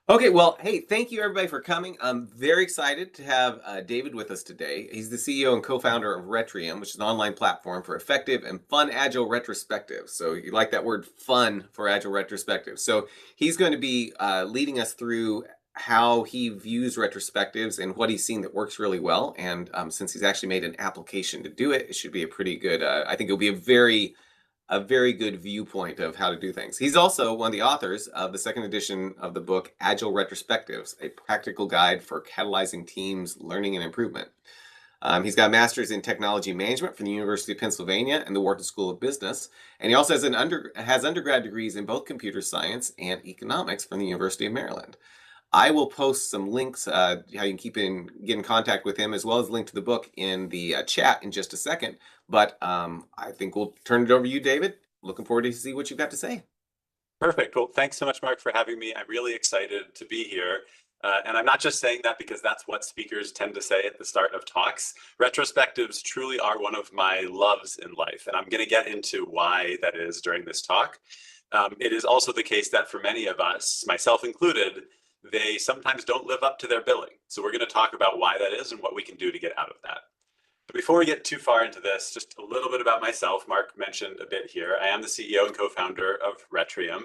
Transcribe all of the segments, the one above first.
Okay, well, hey, thank you everybody for coming. I'm very excited to have David with us today. He's the CEO and co-founder of Retrium, which is an online platform for effective and fun agile retrospectives. So you like that word "fun" for agile retrospectives. So he's going to be leading us through how he views retrospectives and what he's seen that works really well. And since he's actually made an application to do it, it should be a pretty good. I think it'll be a very good viewpoint of how to do things. He's also one of the authors of the second edition of the book Agile Retrospectives, a practical guide for catalyzing teams, learning, and improvement. He's got a master's in technology management from the University of Pennsylvania and the Wharton School of Business, and he also has undergrad degrees in both computer science and economics from the University of Maryland. I will post some links, how you can get in contact with him, as well as a link to the book in the chat in just a second. But I think we'll turn it over to you, David. Looking forward to see what you've got to say. Perfect. Well, thanks so much, Mark, for having me. I'm really excited to be here. And I'm not just saying that because that's what speakers tend to say at the start of talks. Retrospectives truly are one of my loves in life, and I'm going to get into why that is during this talk. It is also the case that for many of us, myself included, they sometimes don't live up to their billing. So we're going to talk about why that is and what we can do to get out of that. But before we get too far into this, just a little bit about myself. Mark mentioned a bit here. I am the CEO and co-founder of Retrium.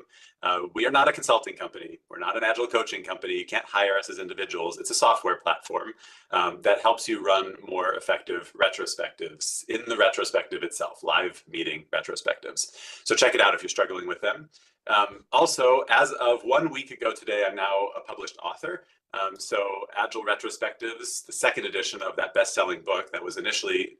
We are not a consulting company. We're not an agile coaching company. You can't hire us as individuals. It's a software platform that helps you run more effective retrospectives in the retrospective itself, live meeting retrospectives. So check it out if you're struggling with them. Also, as of 1 week ago today, I'm now a published author. So Agile Retrospectives, the second edition of that best-selling book that was initially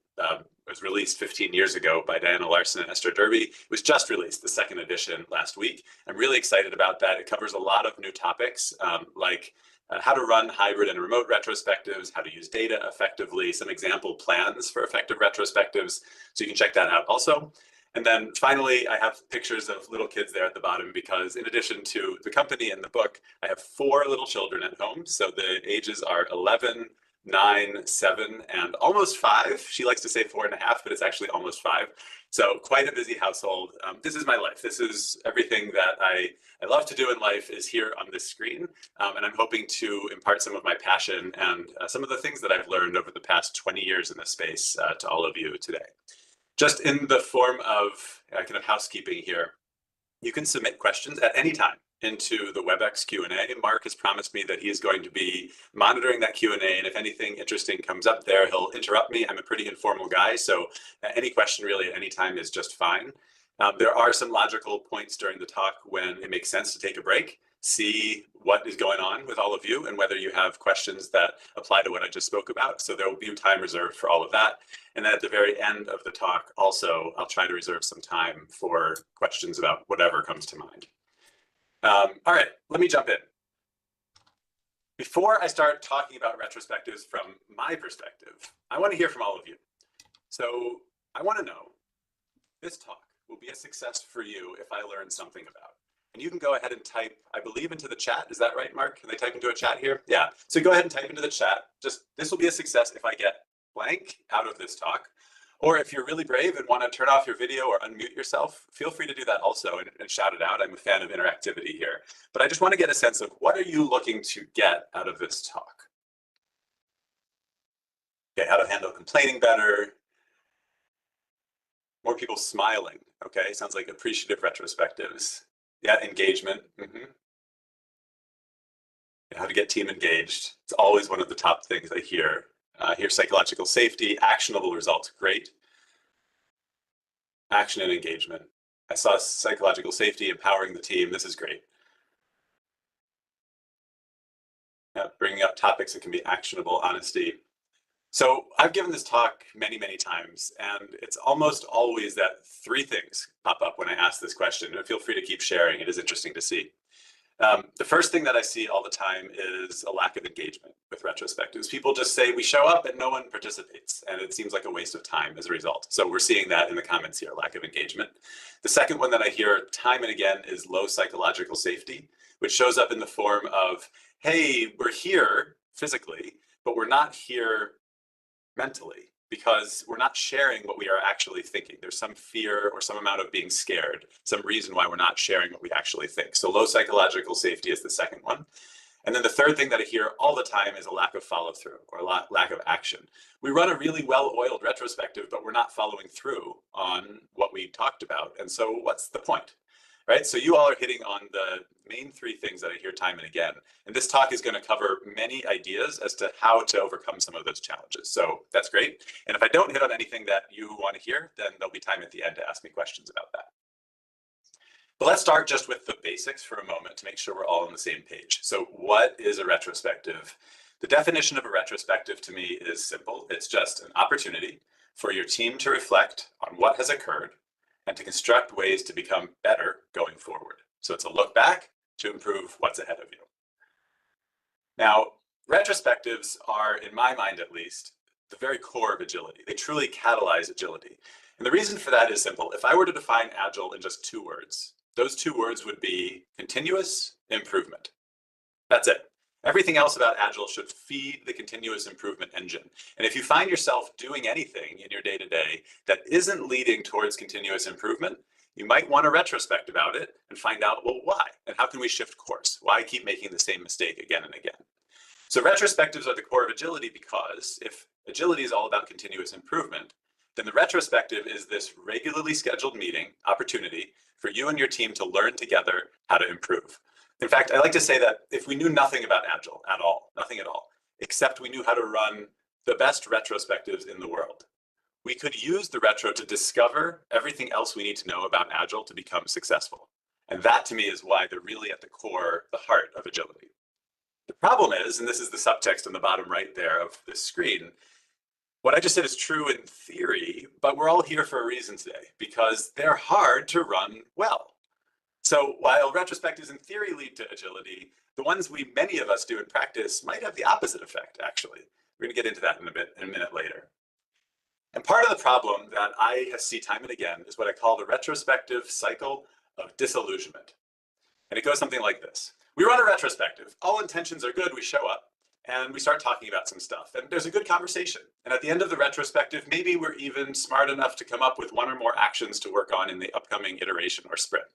was released 15 years ago by Diana Larson and Esther Derby, was just released, the second edition, last week. I'm really excited about that. It covers a lot of new topics like how to run hybrid and remote retrospectives, how to use data effectively, some example plans for effective retrospectives. So you can check that out also. And then finally, I have pictures of little kids there at the bottom because in addition to the company and the book, I have 4 little children at home. So the ages are 11, 9, 7, and almost 5. She likes to say 4.5, but it's actually almost 5. So quite a busy household. This is my life. This is everything that I love to do in life is here on this screen. And I'm hoping to impart some of my passion and some of the things that I've learned over the past 20 years in this space to all of you today. Just in the form of kind of housekeeping here, you can submit questions at any time into the WebEx Q&A. Mark has promised me that he is going to be monitoring that Q&A, and if anything interesting comes up there, he'll interrupt me. I'm a pretty informal guy, so any question really at any time is just fine. There are some logical points during the talk when it makes sense to take a break, see what is going on with all of you and whether you have questions that apply to what I just spoke about. So there will be time reserved for all of that. And then at the very end of the talk, also, I'll try to reserve some time for questions about whatever comes to mind. All right, let me jump in. Before I start talking about retrospectives from my perspective, I want to hear from all of you. So I want to know, this talk will be a success for you if I learn something about. And you can go ahead and type, I believe, into the chat. Is that right, Mark? Can they type into a chat here? Yeah. So go ahead and type into the chat. Just, this will be a success if I get blank out of this talk. Or if you're really brave and want to turn off your video or unmute yourself, feel free to do that also and shout it out. I'm a fan of interactivity here. But I just want to get a sense of what are you looking to get out of this talk? Okay, how to handle complaining better. More people smiling. Okay, sounds like appreciative retrospectives. Yeah, engagement. How to get team engaged. It's always one of the top things I hear. Here's psychological safety, actionable results. Great. Action and engagement. I saw psychological safety, empowering the team. This is great. Bringing up topics that can be actionable, honesty. So I've given this talk many, many times, and it's almost always that 3 things pop up when I ask this question. And feel free to keep sharing. It is interesting to see. The first thing that I see all the time is a lack of engagement with retrospectives. People just say, we show up and no one participates, and it seems like a waste of time as a result. So we're seeing that in the comments here, lack of engagement. The second one that I hear time and again is low psychological safety, which shows up in the form of, hey, we're here physically, but we're not here mentally, because we're not sharing what we are actually thinking. There's some fear or some amount of being scared, some reason why we're not sharing what we actually think. So low psychological safety is the second one. And then the third thing that I hear all the time is a lack of follow through or lack of action. We run a really well-oiled retrospective, but we're not following through on what we talked about. And so what's the point? Right? So you all are hitting on the main three things that I hear time and again. And this talk is going to cover many ideas as to how to overcome some of those challenges. So that's great. And if I don't hit on anything that you want to hear, then there'll be time at the end to ask me questions about that. But let's start just with the basics for a moment to make sure we're all on the same page. So what is a retrospective? The definition of a retrospective to me is simple. It's just an opportunity for your team to reflect on what has occurred and to construct ways to become better going forward. So it's a look back to improve what's ahead of you. Now, retrospectives are, in my mind at least, the very core of agility. They truly catalyze agility. And the reason for that is simple. If I were to define agile in just 2 words, those 2 words would be continuous improvement. That's it. Everything else about Agile should feed the continuous improvement engine. And if you find yourself doing anything in your day-to-day that isn't leading towards continuous improvement, you might want to retrospect about it and find out, well, why? And how can we shift course? Why keep making the same mistake again and again? So retrospectives are the core of agility because if agility is all about continuous improvement, then the retrospective is this regularly scheduled meeting opportunity for you and your team to learn together how to improve. In fact, I like to say that if we knew nothing about Agile at all, nothing at all, except we knew how to run the best retrospectives in the world, we could use the retro to discover everything else we need to know about Agile to become successful. And that to me is why they're really at the core, the heart of agility. The problem is, and this is the subtext on the bottom right there of this screen, what I just said is true in theory, but we're all here for a reason today, because they're hard to run well. So while retrospectives in theory lead to agility, the ones many of us do in practice might have the opposite effect, actually. We're going to get into that in a minute later. And part of the problem that I see time and again is what I call the retrospective cycle of disillusionment. And it goes something like this. We run a retrospective. All intentions are good. We show up and we start talking about some stuff. And there's a good conversation. And at the end of the retrospective, maybe we're even smart enough to come up with 1 or more actions to work on in the upcoming iteration or sprint.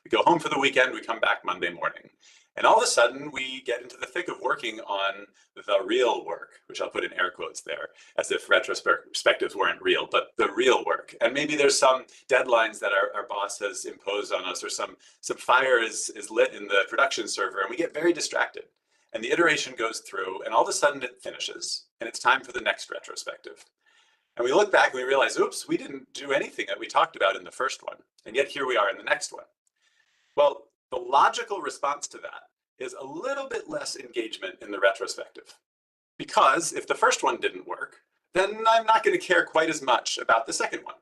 We go home for the weekend. We come back Monday morning. And all of a sudden, we get into the thick of working on the real work, which I'll put in air quotes there, as if retrospectives weren't real, but the real work. And maybe there's some deadlines that our boss has imposed on us, or some fire is lit in the production server, and we get very distracted. And the iteration goes through, and all of a sudden it finishes, and it's time for the next retrospective. And we look back and we realize, oops, we didn't do anything that we talked about in the first one, and yet here we are in the next one. Well, the logical response to that is a little bit less engagement in the retrospective. Because if the first one didn't work, then I'm not going to care quite as much about the second one.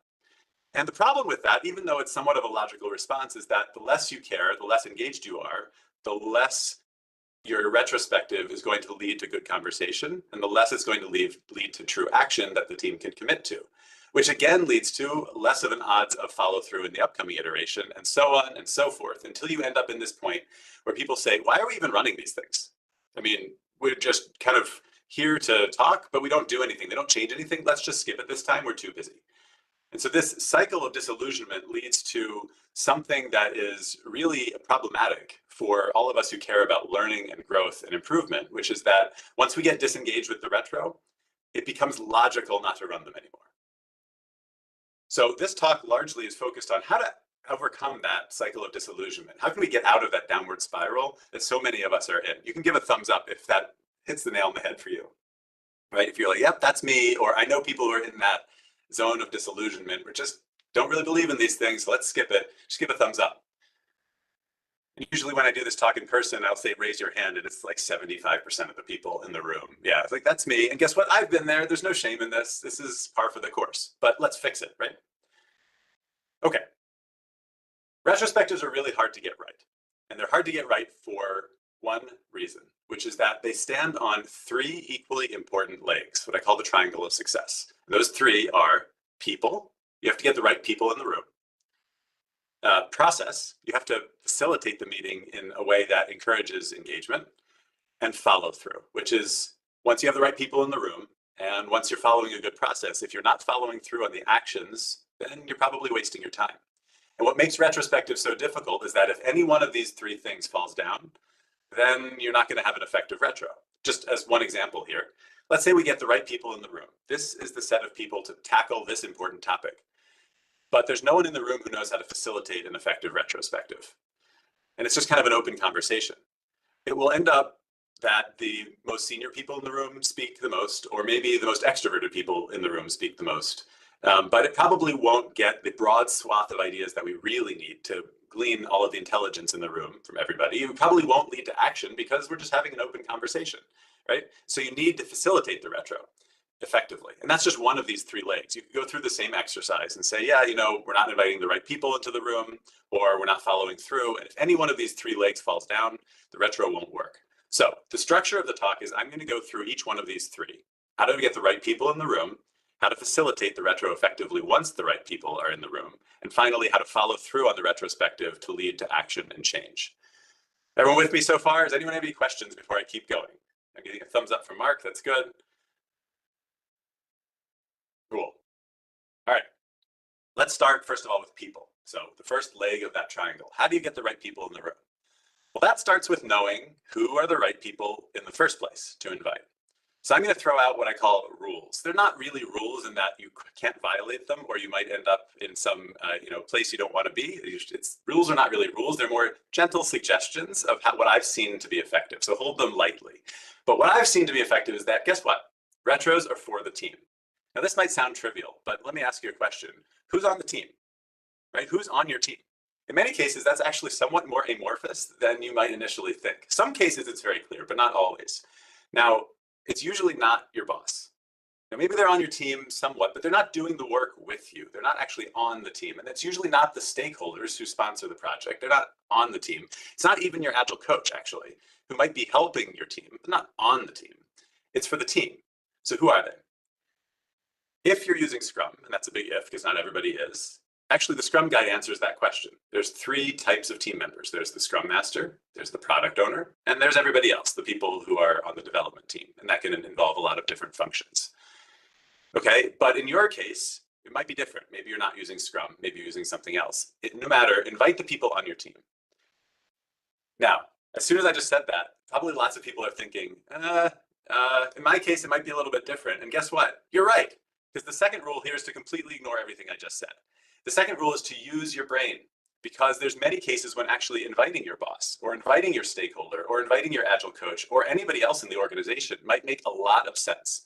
And the problem with that, even though it's somewhat of a logical response, is that the less you care, the less engaged you are, the less your retrospective is going to lead to good conversation, and the less it's going to lead to true action that the team can commit to, which again leads to less of an odds of follow through in the upcoming iteration, and so on and so forth, until you end up in this point where people say, why are we even running these things? I mean, we're just kind of here to talk, but we don't do anything. They don't change anything. Let's just skip it this time. We're too busy. And so this cycle of disillusionment leads to something that is really problematic for all of us who care about learning and growth and improvement, which is that once we get disengaged with the retro, it becomes logical not to run them anymore. So this talk largely is focused on how to overcome that cycle of disillusionment. How can we get out of that downward spiral that so many of us are in? You can give a thumbs up if that hits the nail on the head for you, right? If you're like, yep, that's me, or I know people who are in that zone of disillusionment, we just don't really believe in these things, so let's skip it. Just give a thumbs up. And usually when I do this talk in person, I'll say, raise your hand, and it's like 75% of the people in the room. Yeah, it's like, that's me. And guess what? I've been there. There's no shame in this. This is par for the course, but let's fix it, right? Okay. Retrospectives are really hard to get right. And they're hard to get right for one reason, which is that they stand on 3 equally important legs, what I call the triangle of success. Those 3 are people. You have to get the right people in the room. Process. You have to facilitate the meeting in a way that encourages engagement. And follow through, which is once you have the right people in the room, and once you're following a good process, if you're not following through on the actions, then you're probably wasting your time. And what makes retrospective so difficult is that if any one of these 3 things falls down, then you're not going to have an effective retro. Just as one example here, let's say we get the right people in the room. This is the set of people to tackle this important topic. But there's no one in the room who knows how to facilitate an effective retrospective. And it's just kind of an open conversation. It will end up that the most senior people in the room speak the most, or maybe the most extroverted people in the room speak the most. But it probably won't get the broad swath of ideas that we really need to glean all of the intelligence in the room from everybody. It probably won't lead to action because we're just having an open conversation, right? So you need to facilitate the retro effectively. And that's just one of these three legs. You can go through the same exercise and say, yeah, we're not inviting the right people into the room, or we're not following through. And if any one of these three legs falls down, the retro won't work. So the structure of the talk is I'm going to go through each one of these three. How do we get the right people in the room? How to facilitate the retro effectively once the right people are in the room, and finally, how to follow through on the retrospective to lead to action and change. Everyone with me so far? Does anyone have any questions before I keep going? I'm getting a thumbs up from Mark. That's good. Cool. All right. Let's start, first of all, with people. So the first leg of that triangle. How do you get the right people in the room? Well, that starts with knowing who are the right people in the first place to invite. So I'm going to throw out what I call rules. They're not really rules in that you can't violate them, or you might end up in some place you don't want to be. Rules are not really rules. They're more gentle suggestions of what I've seen to be effective. So hold them lightly. But what I've seen to be effective is that, guess what? Retros are for the team. Now, this might sound trivial, but let me ask you a question. Who's on the team, right? Who's on your team? In many cases, that's actually somewhat more amorphous than you might initially think. Some cases, it's very clear, but not always. Now, it's usually not your boss. Now, maybe they're on your team somewhat, but they're not doing the work with you. They're not actually on the team. And it's usually not the stakeholders who sponsor the project. They're not on the team. It's not even your Agile coach, actually, who might be helping your team, but not on the team. It's for the team. So who are they? If you're using Scrum, and that's a big if because not everybody is, actually the Scrum Guide answers that question. There's three types of team members. There's the Scrum Master, there's the product owner, and there's everybody else, the people who are on the development team. And that can involve a lot of different functions. Okay, but in your case, it might be different. Maybe you're not using Scrum, maybe you're using something else. No matter, invite the people on your team. Now, as soon as I just said that, probably lots of people are thinking, in my case, it might be a little bit different. And guess what? You're right. Because the second rule here is to completely ignore everything I just said. The second rule is to use your brain, because there's many cases when actually inviting your boss or inviting your stakeholder or inviting your Agile coach or anybody else in the organization might make a lot of sense.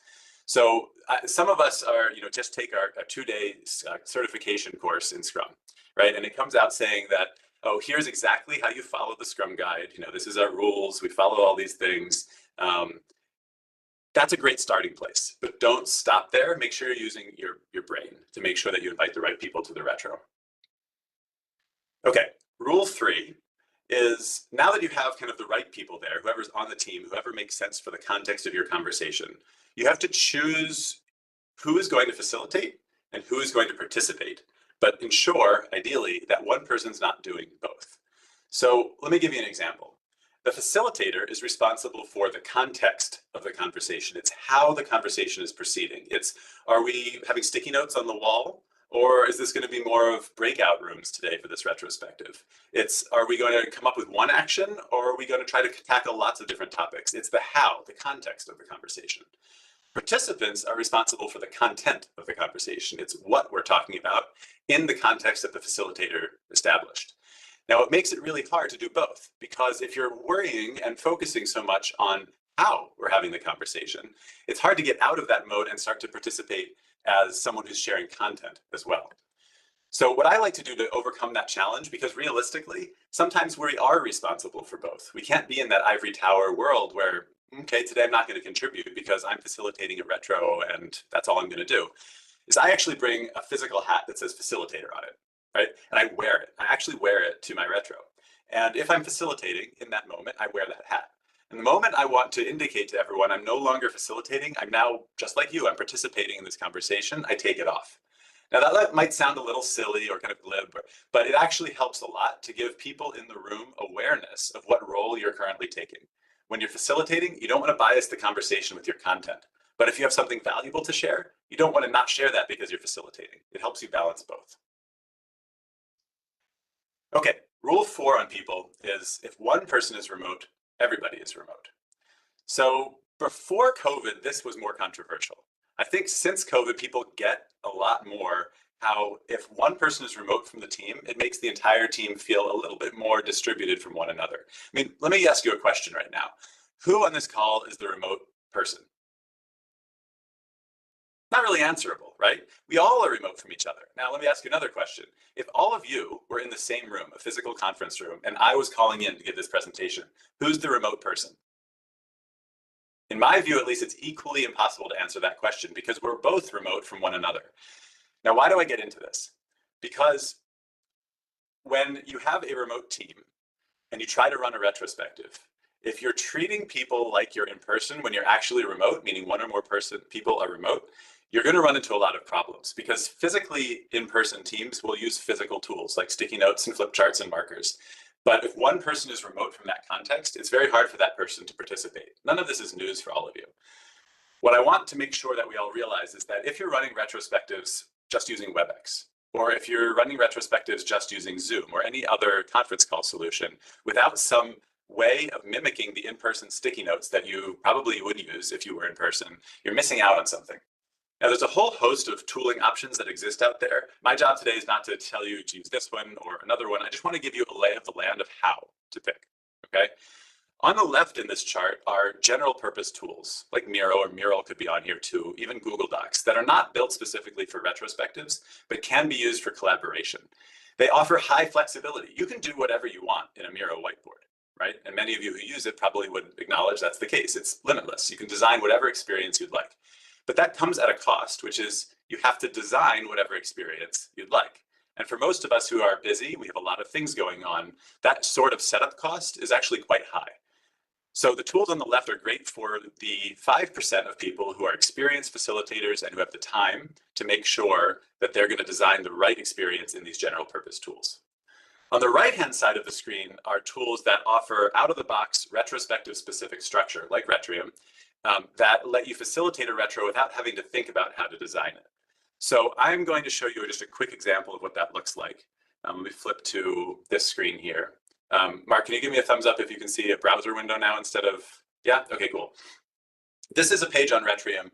So some of us are, just take our 2-day certification course in Scrum, right? And it comes out saying that, oh, here's exactly how you follow the Scrum Guide. This is our rules. We follow all these things. That's a great starting place, but don't stop there. Make sure you're using your brain to make sure that you invite the right people to the retro. Okay, rule 3 is now that you have kind of the right people there, whoever's on the team, whoever makes sense for the context of your conversation, you have to choose who is going to facilitate and who is going to participate, but ensure, ideally, that one person's not doing both. So let me give you an example. The facilitator is responsible for the context of the conversation. It's how the conversation is proceeding. It's, are we having sticky notes on the wall? Or is this going to be more of breakout rooms today for this retrospective? It's, are we going to come up with one action, or are we going to try to tackle lots of different topics? It's the how, the context of the conversation. Participants are responsible for the content of the conversation. It's what we're talking about in the context that the facilitator established. Now, it makes it really hard to do both, because if you're worrying and focusing so much on how we're having the conversation, it's hard to get out of that mode and start to participate as someone who's sharing content as well. So what I like to do to overcome that challenge, because realistically, sometimes we are responsible for both. We can't be in that ivory tower world where, okay, today I'm not going to contribute because I'm facilitating a retro and that's all I'm going to do, is I actually bring a physical hat that says facilitator on it. Right? And I wear it. I actually wear it to my retro. And if I'm facilitating in that moment, I wear that hat. And the moment I want to indicate to everyone I'm no longer facilitating, I'm now, just like you, I'm participating in this conversation, I take it off. Now that might sound a little silly or kind of glib, but it actually helps a lot to give people in the room awareness of what role you're currently taking. When you're facilitating, you don't want to bias the conversation with your content. But if you have something valuable to share, you don't want to not share that because you're facilitating. It helps you balance both. Okay, rule 4 on people is if one person is remote, Everybody is remote. So before COVID, this was more controversial. I think since COVID, people get a lot more how if one person is remote from the team, it makes the entire team feel a little bit more distributed from one another. I mean, let me ask you a question right now. Who on this call is the remote person? Not really answerable, right? We all are remote from each other. Now, let me ask you another question. If all of you were in the same room, a physical conference room, and I was calling in to give this presentation, who's the remote person? In my view, at least, it's equally impossible to answer that question because we're both remote from one another. Now, why do I get into this? Because when you have a remote team and you try to run a retrospective, if you're treating people like you're in person when you're actually remote, meaning one or more people are remote, you're going to run into a lot of problems because physically in-person teams will use physical tools like sticky notes and flip charts and markers. But if one person is remote from that context, it's very hard for that person to participate. None of this is news for all of you. What I want to make sure that we all realize is that if you're running retrospectives just using WebEx, or if you're running retrospectives just using Zoom or any other conference call solution without some way of mimicking the in-person sticky notes that you probably would use if you were in person, you're missing out on something. Now, there's a whole host of tooling options that exist out there. My job today is not to tell you to use this one or another one. I just want to give you a lay of the land of how to pick, okay? On the left in this chart are general purpose tools, like Miro, or Mural could be on here too, even Google Docs, that are not built specifically for retrospectives, but can be used for collaboration. They offer high flexibility. You can do whatever you want in a Miro whiteboard, right? And many of you who use it probably would acknowledge that's the case. It's limitless. You can design whatever experience you'd like. But that comes at a cost, which is you have to design whatever experience you'd like. And for most of us who are busy, we have a lot of things going on, that sort of setup cost is actually quite high. So the tools on the left are great for the 5% of people who are experienced facilitators and who have the time to make sure that they're going to design the right experience in these general purpose tools. On the right-hand side of the screen are tools that offer out-of-the-box retrospective specific structure, like Retrium, that let you facilitate a retro without having to think about how to design it. So I'm going to show you just a quick example of what that looks like. Let me flip to this screen here. Mark, can you give me a thumbs up if you can see a browser window now instead of, yeah? Okay, cool. This is a page on Retrium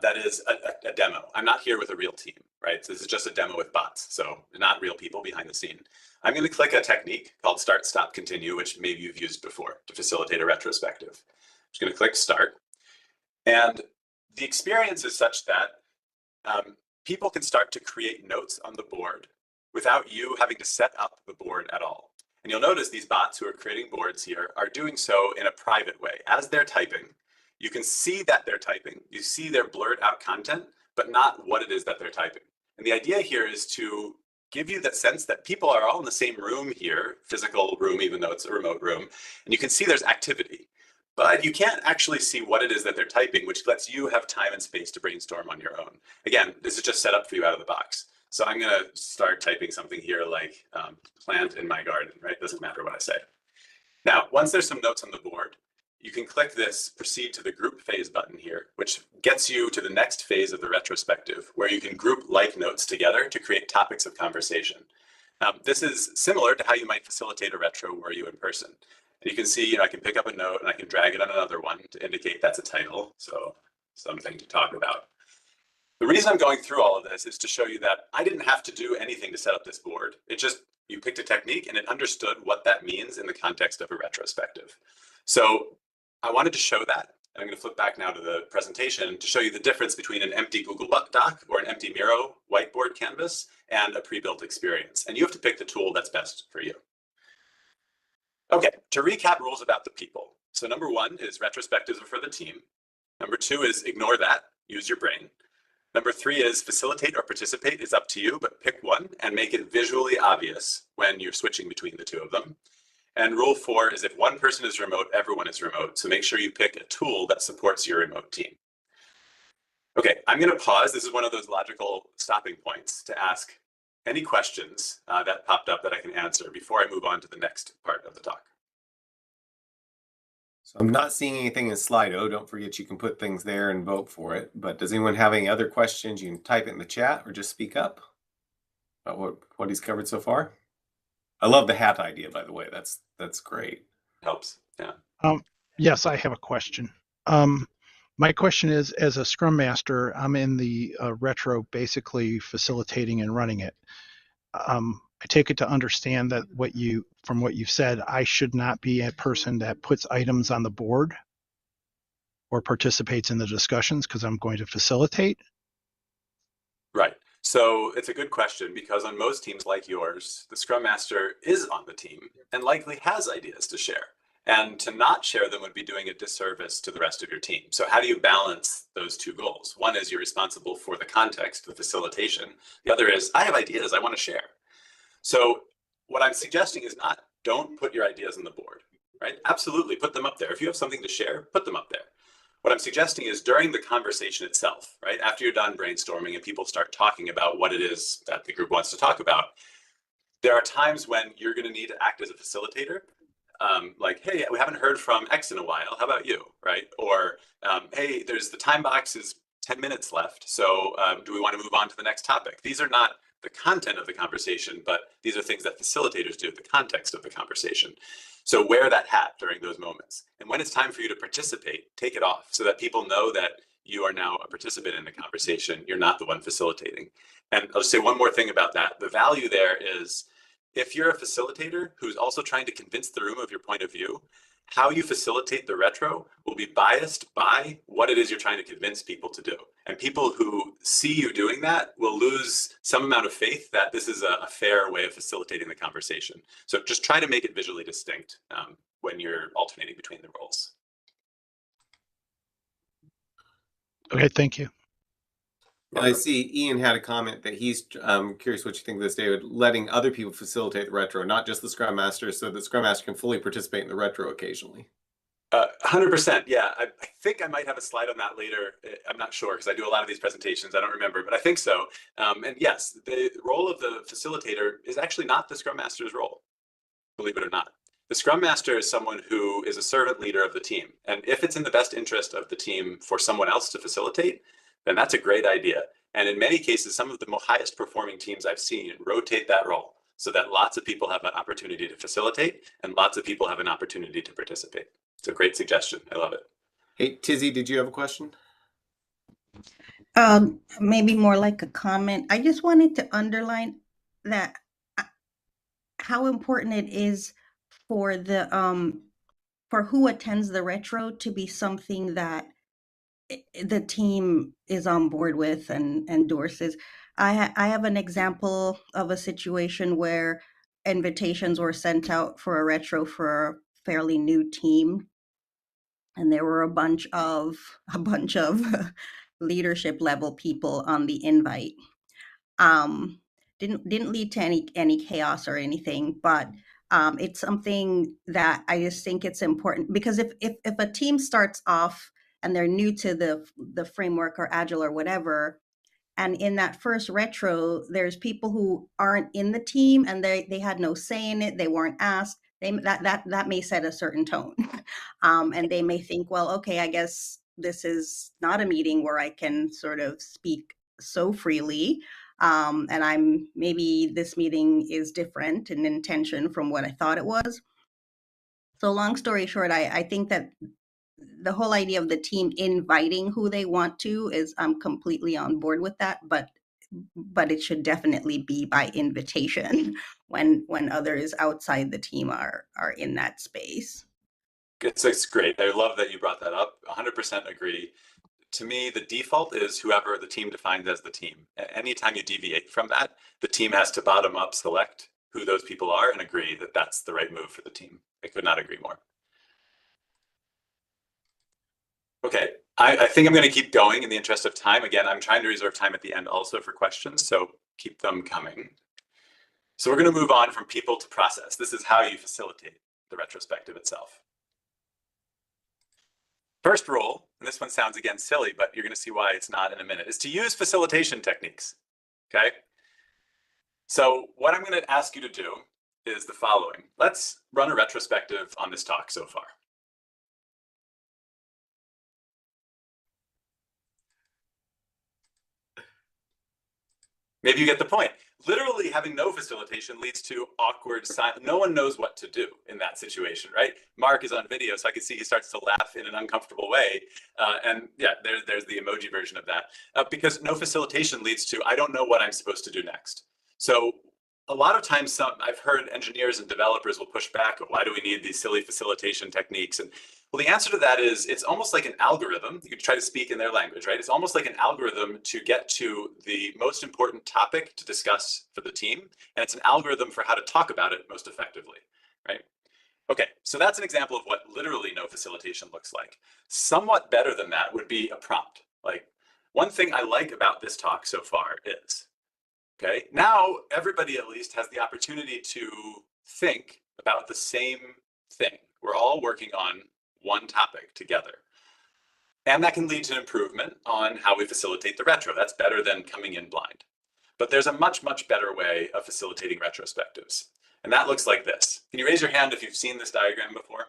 that is a demo. I'm not here with a real team, right? So this is just a demo with bots, so not real people behind the scene. I'm going to click a technique called Start, Stop, Continue, which maybe you've used before to facilitate a retrospective. I'm just going to click Start. And the experience is such that people can start to create notes on the board without you having to set up the board at all. And you'll notice these bots who are creating boards here are doing so in a private way. As they're typing, you can see that they're typing. You see their blurred out content, but not what it is that they're typing. And the idea here is to give you that sense that people are all in the same room here, physical room, even though it's a remote room. And you can see there's activity, but you can't actually see what it is that they're typing, which lets you have time and space to brainstorm on your own. Again, this is just set up for you out of the box. So I'm going to start typing something here like plant in my garden, right? Doesn't matter what I say. Now, once there's some notes on the board, you can click this proceed to the group phase button here, which gets you to the next phase of the retrospective, where you can group like notes together to create topics of conversation. This is similar to how you might facilitate a retro were you in person. And you can see, I can pick up a note and I can drag it on another one to indicate that's a title, so something to talk about. The reason I'm going through all of this is to show you that I didn't have to do anything to set up this board. It just, you picked a technique and it understood what that means in the context of a retrospective. So I wanted to show that. And I'm going to flip back now to the presentation to show you the difference between an empty Google Doc or an empty Miro whiteboard canvas and a pre-built experience. And you have to pick the tool that's best for you. Okay, to recap rules about the people. So number 1 is retrospectives are for the team. Number 2 is ignore that, use your brain. Number 3 is facilitate or participate is up to you, but pick one and make it visually obvious when you're switching between the two of them. And rule 4 is if one person is remote, everyone is remote. So make sure you pick a tool that supports your remote team. Okay, I'm going to pause. This is one of those logical stopping points to ask any questions that popped up that I can answer before I move on to the next part of the talk. So I'm not seeing anything in Slido. Don't forget you can put things there and vote for it. But does anyone have any other questions? You can type it in the chat or just speak up about what he's covered so far. I love the hat idea, by the way. That's great. Helps, yeah. Um, yes, I have a question. Um, my question is, as a Scrum Master, I'm in the retro, basically facilitating and running it. I take it to understand that from what you've said, I should not be a person that puts items on the board or participates in the discussions because I'm going to facilitate. Right. So it's a good question because on most teams like yours, the Scrum Master is on the team and likely has ideas to share. And to not share them would be doing a disservice to the rest of your team. So how do you balance those two goals? One is you're responsible for the context, the facilitation. The other is I have ideas I want to share. So what I'm suggesting is not don't put your ideas on the board, right? Absolutely put them up there. If you have something to share, put them up there. What I'm suggesting is during the conversation itself, right? After you're done brainstorming and people start talking about what it is that the group wants to talk about, there are times when you're going to need to act as a facilitator. Like, hey, we haven't heard from X in a while. How about you, right? Or, hey, there's the time box is 10 minutes left. So do we want to move on to the next topic? These are not the content of the conversation, but these are things that facilitators do, the context of the conversation. So wear that hat during those moments. And when it's time for you to participate, take it off so that people know that you are now a participant in the conversation. You're not the one facilitating. And I'll just say one more thing about that. The value there is if you're a facilitator who's also trying to convince the room of your point of view, how you facilitate the retro will be biased by what it is you're trying to convince people to do. And people who see you doing that will lose some amount of faith that this is a fair way of facilitating the conversation. So just try to make it visually distinct when you're alternating between the roles. Okay, thank you. And I see Ian had a comment that he's curious what you think of this, David, letting other people facilitate the retro, not just the Scrum Master, so the Scrum Master can fully participate in the retro occasionally. 100%. Yeah, I think I might have a slide on that later. I'm not sure because I do a lot of these presentations. I don't remember, but I think so. And yes, the role of the facilitator is actually not the Scrum Master's role, believe it or not. The Scrum Master is someone who is a servant leader of the team. And if it's in the best interest of the team for someone else to facilitate, then that's a great idea. And in many cases, some of the highest performing teams I've seen rotate that role so that lots of people have an opportunity to facilitate and lots of people have an opportunity to participate. It's a great suggestion. I love it. Hey, Tizzy, did you have a question? Maybe more like a comment. I just wanted to underline that how important it is for for who attends the retro to be something that the team is on board with and endorses. I have an example of a situation where invitations were sent out for a retro for a fairly new team, and there were a bunch of leadership level people on the invite. um didn't lead to any chaos or anything, but it's something that I just think it's important, because if a team starts off and they're new to the framework or agile or whatever, and in that first retro there's people who aren't in the team and they had no say in it, they weren't asked, that may set a certain tone. And they may think, well, okay, I guess this is not a meeting where I can sort of speak so freely. And maybe this meeting is different in intention from what I thought it was. So long story short, I think that the whole idea of the team inviting who they want to is, I'm completely on board with that, but it should definitely be by invitation when others outside the team are in that space. It's great. I love that you brought that up. 100% agree. To me, the default is whoever the team defines as the team. Anytime you deviate from that, the team has to bottom up select who those people are and agree that that's the right move for the team. I could not agree more. Okay, I think I'm going to keep going in the interest of time. Again, I'm trying to reserve time at the end also for questions, so keep them coming. So we're going to move on from people to process. This is how you facilitate the retrospective itself. First rule, and this one sounds again silly, but you're going to see why it's not in a minute, is to use facilitation techniques. Okay? So what I'm going to ask you to do is the following. Let's run a retrospective on this talk so far. Maybe you get the point. literally having no facilitation leads to awkward silence. No one knows what to do in that situation, right? Mark is on video, so I can see he starts to laugh in an uncomfortable way. And yeah, there's the emoji version of that. Because no facilitation leads to, I don't know what I'm supposed to do next. So a lot of times I've heard engineers and developers will push back, why do we need these silly facilitation techniques? And well, the answer to that is it's almost like an algorithm. You could try to speak in their language, right? It's almost like an algorithm to get to the most important topic to discuss for the team. And it's an algorithm for how to talk about it most effectively, right? Okay, so that's an example of what literally no facilitation looks like. Somewhat better than that would be a prompt. Like, one thing I like about this talk so far is, okay, now everybody at least has the opportunity to think about the same thing. We're all working on one topic together. And that can lead to improvement on how we facilitate the retro. That's better than coming in blind. But there's a much, much better way of facilitating retrospectives. And that looks like this. Can you raise your hand if you've seen this diagram before?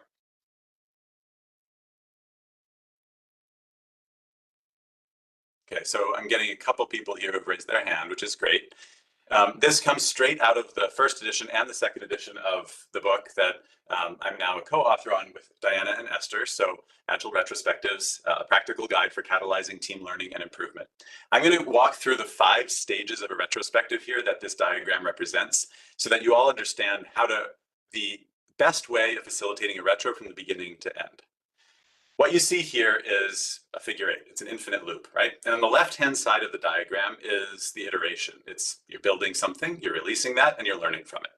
Okay, so I'm getting a couple people here who've raised their hand, which is great. This comes straight out of the first edition and the second edition of the book that I'm now a co-author on with Diana and Esther. So Agile Retrospectives, a practical guide for catalyzing team learning and improvement. I'm going to walk through the 5 stages of a retrospective here that this diagram represents so that you all understand the best way of facilitating a retro from the beginning to end. What you see here is a figure 8. It's an infinite loop, right? And on the left-hand side of the diagram is the iteration. You're building something, you're releasing that, and you're learning from it.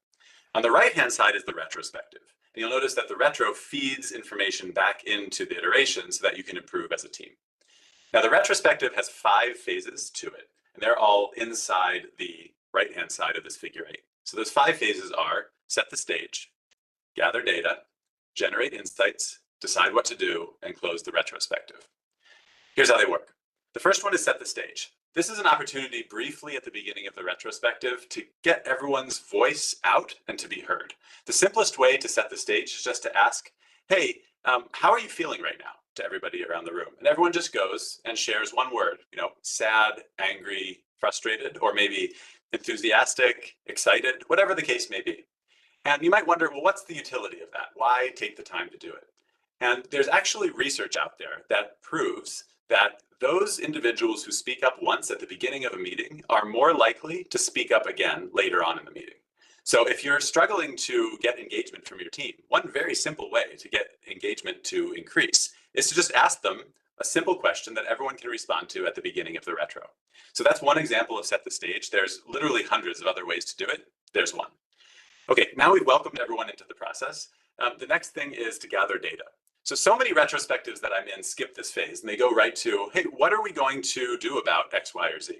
On the right-hand side is the retrospective. And you'll notice that the retro feeds information back into the iteration so that you can improve as a team. Now, the retrospective has 5 phases to it, and they're all inside the right-hand side of this figure 8. So those 5 phases are set the stage, gather data, generate insights, decide what to do, and close the retrospective. Here's how they work. The first one is set the stage. This is an opportunity briefly at the beginning of the retrospective to get everyone's voice out and to be heard. The simplest way to set the stage is just to ask, hey, how are you feeling right now, to everybody around the room? And everyone just goes and shares one word, sad, angry, frustrated, or maybe enthusiastic, excited, whatever the case may be. And you might wonder, well, what's the utility of that? Why take the time to do it? And there's actually research out there that proves that those individuals who speak up once at the beginning of a meeting are more likely to speak up again later on in the meeting. So if you're struggling to get engagement from your team, one very simple way to get engagement to increase is to just ask them a simple question that everyone can respond to at the beginning of the retro. So that's one example of set the stage. There's literally hundreds of other ways to do it. There's one. Okay, now we've welcomed everyone into the process. The next thing is to gather data. So many retrospectives that I'm in skip this phase and they go right to, hey, what are we going to do about X, Y, or Z?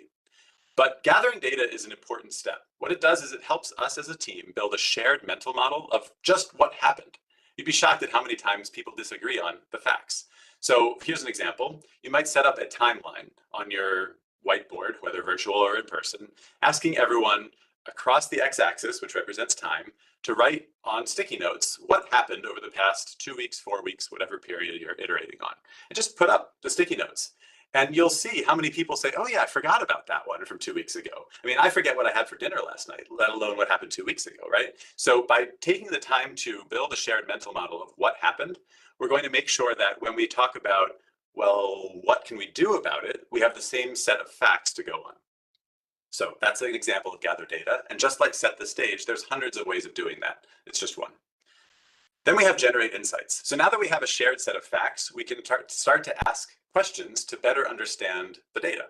But gathering data is an important step. What it does is it helps us as a team build a shared mental model of just what happened. You'd be shocked at how many times people disagree on the facts. So here's an example. You might set up a timeline on your whiteboard, whether virtual or in person, asking everyone across the x-axis, which represents time, to write on sticky notes what happened over the past 2 weeks, 4 weeks, whatever period you're iterating on. And just put up the sticky notes. And you'll see how many people say, oh yeah, I forgot about that one from 2 weeks ago. I mean, I forget what I had for dinner last night, let alone what happened 2 weeks ago, right? So by taking the time to build a shared mental model of what happened, we're going to make sure that when we talk about, well, what can we do about it, we have the same set of facts to go on. So that's an example of gather data. And just like set the stage, there's hundreds of ways of doing that. It's just one. Then we have generate insights. So now that we have a shared set of facts, we can start to ask questions to better understand the data.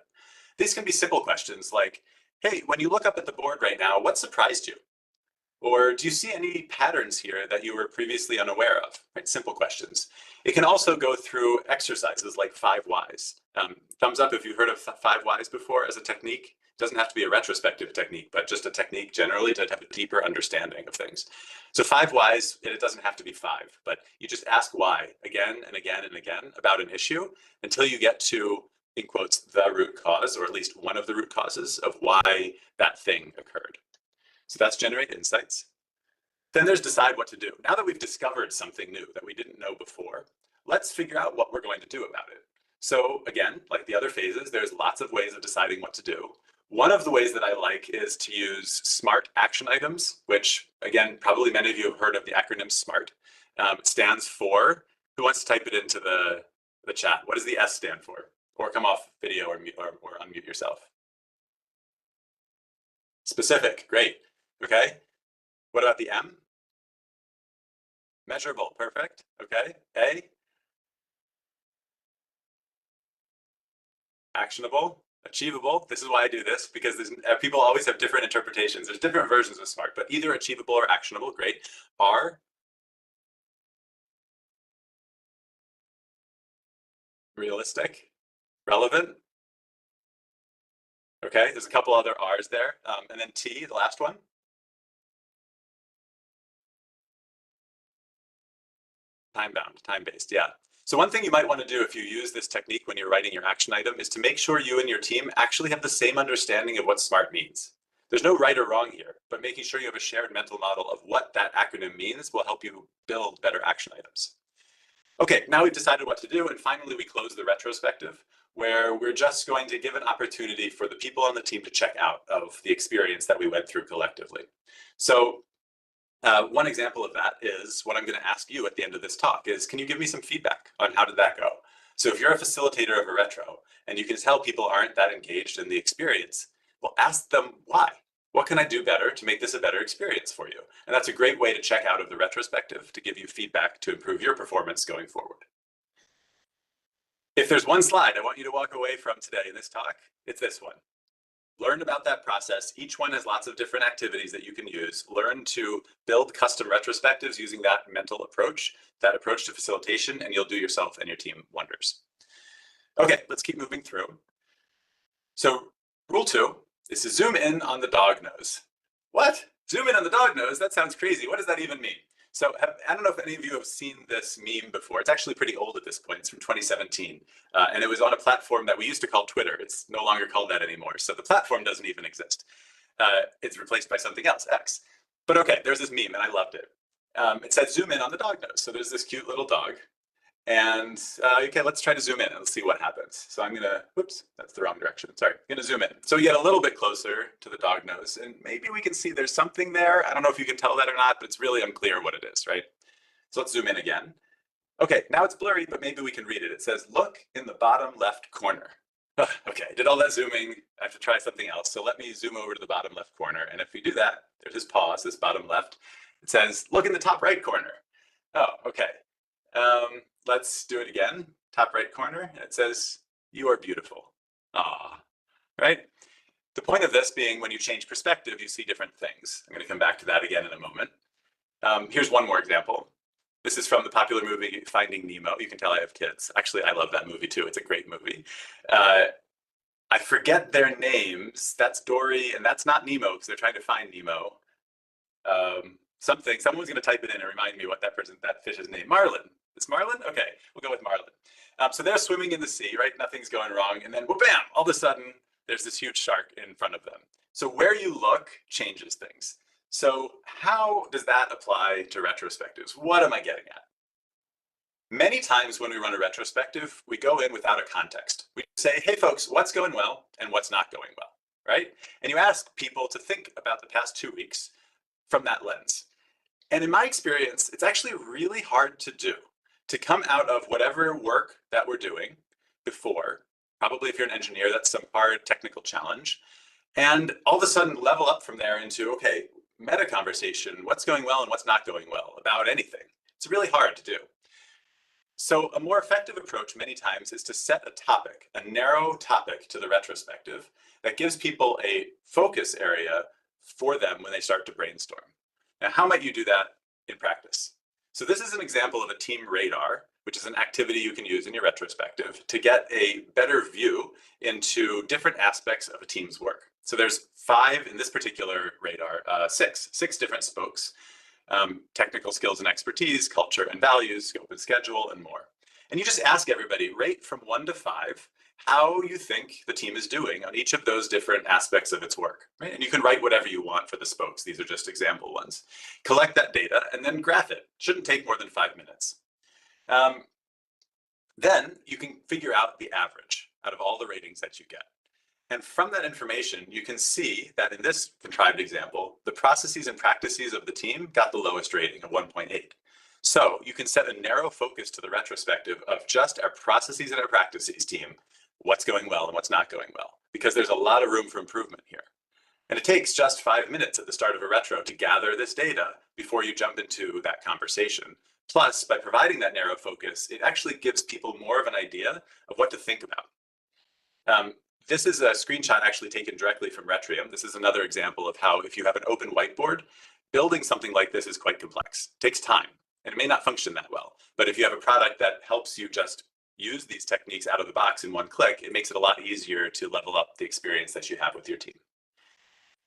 These can be simple questions like, hey, when you look up at the board right now, what surprised you? Or do you see any patterns here that you were previously unaware of? Right? Simple questions. It can also go through exercises like 5 whys. Thumbs up if you've heard of 5 whys before as a technique. It doesn't have to be a retrospective technique, but just a technique generally to have a deeper understanding of things. So 5 whys, it doesn't have to be 5, but you just ask why again and again and again about an issue until you get to, in quotes, the root cause, or at least one of the root causes of why that thing occurred. So that's generate insights. Then there's decide what to do. Now that we've discovered something new that we didn't know before, let's figure out what we're going to do about it. So again, like the other phases, there's lots of ways of deciding what to do. One of the ways that I like is to use SMART action items, which, again, probably many of you have heard of the acronym SMART. It stands for, who wants to type it into the chat? What does the S stand for? Or come off video or unmute yourself. Specific, great. Okay. What about the M? Measurable, perfect. Okay. A? Actionable, achievable. This is why I do this, because people always have different interpretations. There's different versions of SMART, but either achievable or actionable, great. R? Realistic, relevant. Okay, there's a couple other R's there. And then T, the last one. Time-bound, time-based, yeah. So one thing you might want to do if you use this technique when you're writing your action item is to make sure you and your team actually have the same understanding of what SMART means. There's no right or wrong here, but making sure you have a shared mental model of what that acronym means will help you build better action items. Okay, now we've decided what to do, and finally we close the retrospective, where we're just going to give an opportunity for the people on the team to check out of the experience that we went through collectively. So one example of that is what I'm going to ask you at the end of this talk is, can you give me some feedback on how did that go? So if you're a facilitator of a retro and you can tell people aren't that engaged in the experience, well, ask them why. What can I do better to make this a better experience for you? And that's a great way to check out of the retrospective to give you feedback to improve your performance going forward. If there's one slide I want you to walk away from today in this talk, it's this one. Learn about that process. Each one has lots of different activities that you can use. Learn to build custom retrospectives using that mental approach, that approach to facilitation, and you'll do yourself and your team wonders. Okay, let's keep moving through. So rule 2 is to zoom in on the dog nose. What? Zoom in on the dog nose? That sounds crazy. What does that even mean? So I don't know if any of you have seen this meme before. It's actually pretty old at this point. It's from 2017. And it was on a platform that we used to call Twitter. It's no longer called that anymore. So the platform doesn't even exist. It's replaced by something else, X. But okay, there's this meme and I loved it. It said zoom in on the dog nose. So there's this cute little dog. And okay, let's try to zoom in and let's see what happens. So I'm gonna, whoops, that's the wrong direction. Sorry, I'm gonna zoom in. So we get a little bit closer to the dog nose and maybe we can see there's something there. I don't know if you can tell that or not, but it's really unclear what it is, right? So let's zoom in again. Okay, now it's blurry, but maybe we can read it. It says, look in the bottom left corner. Okay, I did all that zooming. I have to try something else. So let me zoom over to the bottom left corner. And if we do that, there's his paw, this bottom left. It says, look in the top right corner. Oh, okay. Let's do it again. Top right corner. And it says, you are beautiful. Ah, right? The point of this being when you change perspective, you see different things. I'm going to come back to that again in a moment. Here's one more example. This is from the popular movie Finding Nemo. You can tell I have kids. Actually, I love that movie too. It's a great movie. I forget their names. That's Dory, and that's not Nemo because they're trying to find Nemo. Someone's going to type it in and remind me what that fish's name. Marlin. It's Marlin? Okay, we'll go with Marlin. So they're swimming in the sea, right? Nothing's going wrong. And then, well, bam, all of a sudden, there's this huge shark in front of them. So where you look changes things. So how does that apply to retrospectives? What am I getting at? Many times when we run a retrospective, we go in without a context. We say, hey, folks, what's going well and what's not going well, right? And you ask people to think about the past 2 weeks from that lens. And in my experience, it's actually really hard to do, to come out of whatever work that we're doing before, probably if you're an engineer, that's some hard technical challenge, and all of a sudden level up from there into, okay, meta conversation, what's going well and what's not going well about anything. It's really hard to do. So a more effective approach many times is to set a topic, a narrow topic to the retrospective that gives people a focus area for them when they start to brainstorm. Now, how might you do that in practice? So this is an example of a team radar, which is an activity you can use in your retrospective to get a better view into different aspects of a team's work. So there's 5 in this particular radar, 6 different spokes, technical skills and expertise, culture and values, scope and schedule, and more. And you just ask everybody, rate from 1 to 5, how you think the team is doing on each of those different aspects of its work, right? And you can write whatever you want for the spokes. These are just example ones. Collect that data and then graph it. Shouldn't take more than 5 minutes. Then you can figure out the average out of all the ratings that you get. And from that information, you can see that in this contrived example, the processes and practices of the team got the lowest rating of 1.8. So you can set a narrow focus to the retrospective of just our processes and our practices team, what's going well and what's not going well, because there's a lot of room for improvement here. And it takes just 5 minutes at the start of a retro to gather this data before you jump into that conversation. Plus, by providing that narrow focus, it actually gives people more of an idea of what to think about. This is a screenshot actually taken directly from Retrium. This is another example of how if you have an open whiteboard, building something like this is quite complex. It takes time, and it may not function that well. But if you have a product that helps you just use these techniques out of the box in one click, it makes it a lot easier to level up the experience that you have with your team.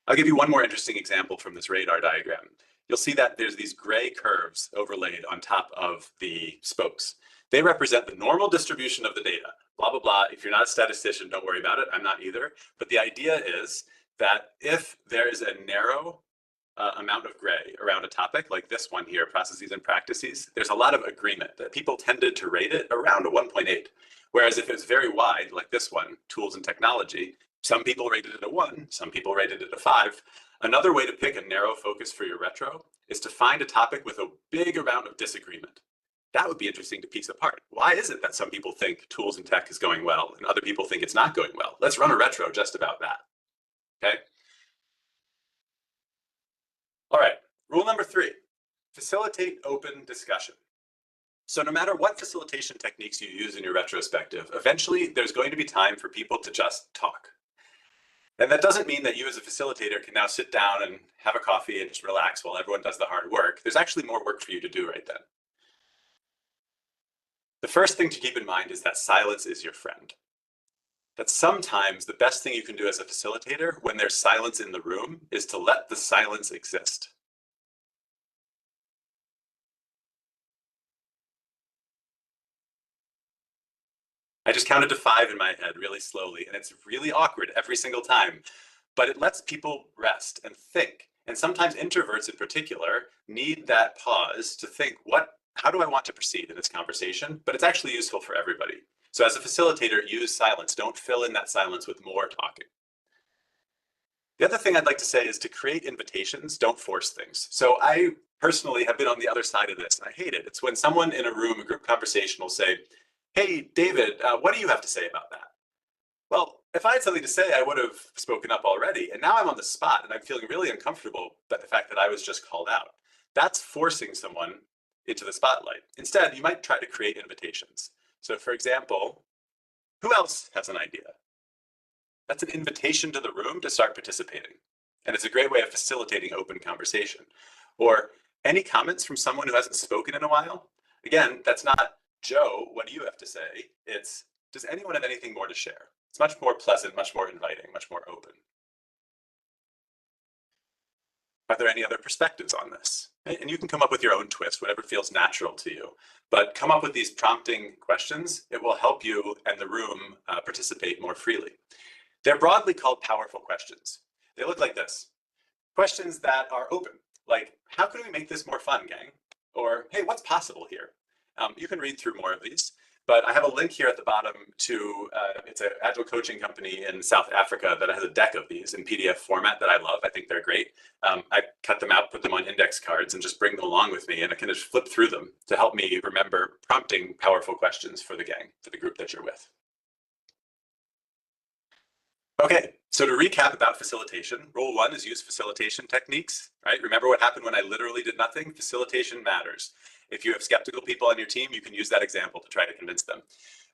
I'll give you one more interesting example from this radar diagram. You'll see that there's these gray curves overlaid on top of the spokes. They represent the normal distribution of the data. Blah, blah, blah. If you're not a statistician, don't worry about it. I'm not either. But the idea is that if there is a narrow amount of gray around a topic, like this one here, processes and practices, there's a lot of agreement that people tended to rate it around a 1.8. Whereas if it's very wide, like this one, tools and technology, some people rated it a 1, some people rated it a 5. Another way to pick a narrow focus for your retro is to find a topic with a big amount of disagreement. That would be interesting to piece apart. Why is it that some people think tools and tech is going well and other people think it's not going well? Let's run a retro just about that, okay? All right, rule number 3, facilitate open discussion. So no matter what facilitation techniques you use in your retrospective, eventually there's going to be time for people to just talk. And that doesn't mean that you as a facilitator can now sit down and have a coffee and just relax while everyone does the hard work. There's actually more work for you to do right then. The first thing to keep in mind is that silence is your friend. That sometimes the best thing you can do as a facilitator when there's silence in the room is to let the silence exist. I just counted to 5 in my head really slowly, and it's really awkward every single time, but it lets people rest and think. And sometimes introverts in particular need that pause to think, how do I want to proceed in this conversation? But it's actually useful for everybody. So as a facilitator, use silence. Don't fill in that silence with more talking. The other thing I'd like to say is to create invitations, don't force things. So I personally have been on the other side of this, and I hate it. It's when someone in a room, a group conversation will say, hey, David, what do you have to say about that? Well, if I had something to say, I would have spoken up already. And now I'm on the spot and I'm feeling really uncomfortable by the fact that I was just called out. That's forcing someone into the spotlight. Instead, you might try to create invitations. So for example, who else has an idea? That's an invitation to the room to start participating. And it's a great way of facilitating open conversation. Or any comments from someone who hasn't spoken in a while? Again, that's not, Joe, what do you have to say? It's, does anyone have anything more to share? It's much more pleasant, much more inviting, much more open. Are there any other perspectives on this? And you can come up with your own twist, whatever feels natural to you. But come up with these prompting questions. It will help you and the room participate more freely. They're broadly called powerful questions. They look like this. Questions that are open, like, how can we make this more fun, gang? Or, hey, what's possible here? You can read through more of these, but I have a link here at the bottom to, it's an agile coaching company in South Africa that has a deck of these in PDF format that I love. I think they're great. I cut them out, put them on index cards, and just bring them along with me, and I can just flip through them to help me remember prompting powerful questions for the gang, for the group that you're with. Okay, so to recap about facilitation, rule 1 is use facilitation techniques, right? Remember what happened when I literally did nothing? Facilitation matters. If you have skeptical people on your team, you can use that example to try to convince them.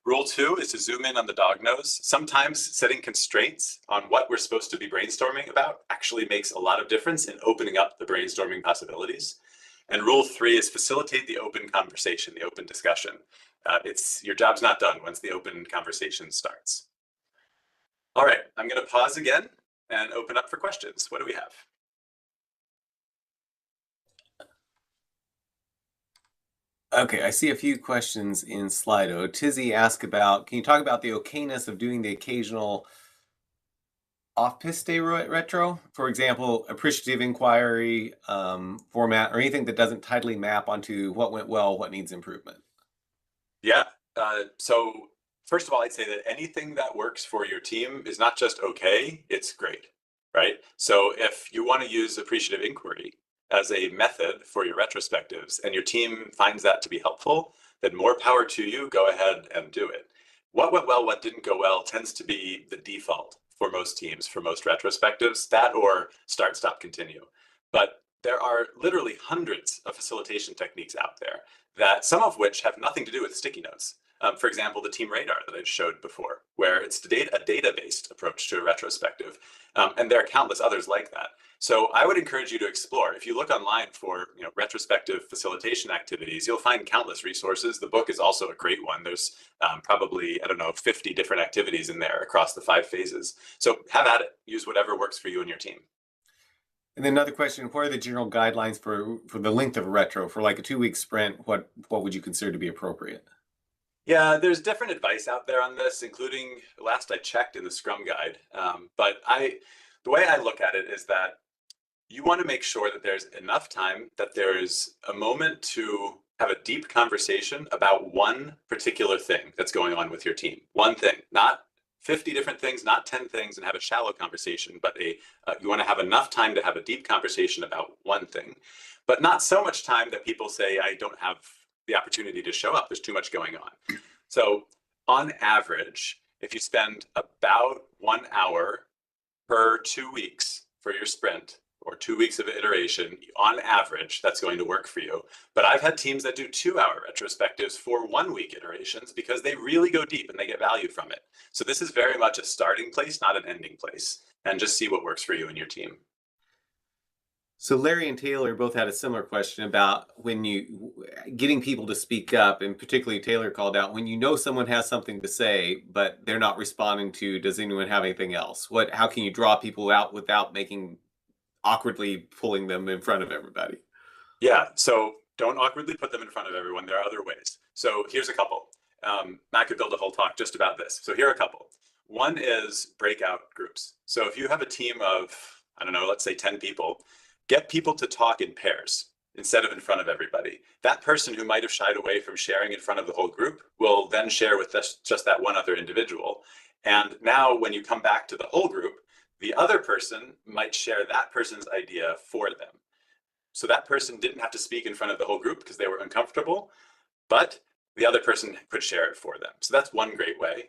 Rule 2 is to zoom in on the dog nose. Sometimes setting constraints on what we're supposed to be brainstorming about actually makes a lot of difference in opening up the brainstorming possibilities. And rule 3 is facilitate the open conversation, the open discussion. Your job's not done once the open conversation starts. All right, I'm going to pause again and open up for questions. What do we have? Okay, I see a few questions in Slido. Tizzy asked about, can you talk about the okayness of doing the occasional off-piste retro? For example, appreciative inquiry format, or anything that doesn't tightly map onto what went well, what needs improvement? Yeah, so first of all, I'd say that anything that works for your team is not just okay, it's great, right? So if you want to use appreciative inquiry as a method for your retrospectives and your team finds that to be helpful, then more power to you, go ahead and do it. What went well, what didn't go well tends to be the default for most teams, for most retrospectives, that or start, stop, continue. But there are literally hundreds of facilitation techniques out there, that some of which have nothing to do with sticky notes. For example, the team radar that I showed before, where it's a data-based approach to a retrospective. And there are countless others like that. So I would encourage you to explore. If you look online for retrospective facilitation activities, you'll find countless resources. The book is also a great one. There's probably, 50 different activities in there across the 5 phases. So have at it. Use whatever works for you and your team. And then another question, what are the general guidelines for the length of a retro? For like a 2-week sprint, what would you consider to be appropriate? Yeah, there's different advice out there on this, including last I checked in the Scrum Guide. But the way I look at it is that you want to make sure that there's enough time, that there's a moment to have a deep conversation about one particular thing that's going on with your team. One thing, not 50 different things, not 10 things, and have a shallow conversation, but you want to have enough time to have a deep conversation about one thing, but not so much time that people say, I don't have the opportunity to show up. There's too much going on. So on average, if you spend about 1 hour per 2 weeks for your sprint, or 2 weeks of iteration, on average, that's going to work for you. But I've had teams that do 2-hour retrospectives for 1-week iterations because they really go deep and they get value from it. So this is very much a starting place, not an ending place. And just see what works for you and your team. So Larry and Taylor both had a similar question about when you getting people to speak up, and particularly Taylor called out when you know someone has something to say, but they're not responding to, does anyone have anything else? How can you draw people out without awkwardly pulling them in front of everybody? Yeah, so don't awkwardly put them in front of everyone. There are other ways. So here's a couple. I could build a whole talk just about this. So here are a couple. One is breakout groups. So if you have a team of, let's say 10 people, get people to talk in pairs instead of in front of everybody. That person who might have shied away from sharing in front of the whole group will then share with just that one other individual. And now when you come back to the whole group, the other person might share that person's idea for them. So that person didn't have to speak in front of the whole group because they were uncomfortable, but the other person could share it for them. So that's one great way.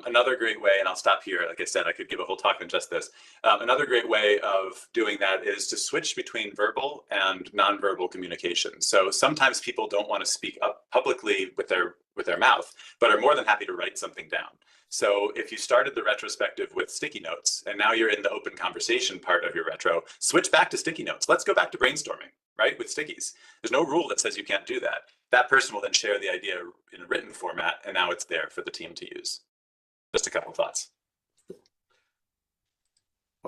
Another great way, and I'll stop here, like I said, I could give a whole talk on just this. Another great way of doing that is to switch between verbal and nonverbal communication. So sometimes people don't want to speak up publicly with their mouth, but are more than happy to write something down. So if you started the retrospective with sticky notes, and now you're in the open conversation part of your retro, switch back to sticky notes. Let's go back to brainstorming, right, with stickies. There's no rule that says you can't do that. That person will then share the idea in a written format, and now it's there for the team to use. Just a couple thoughts.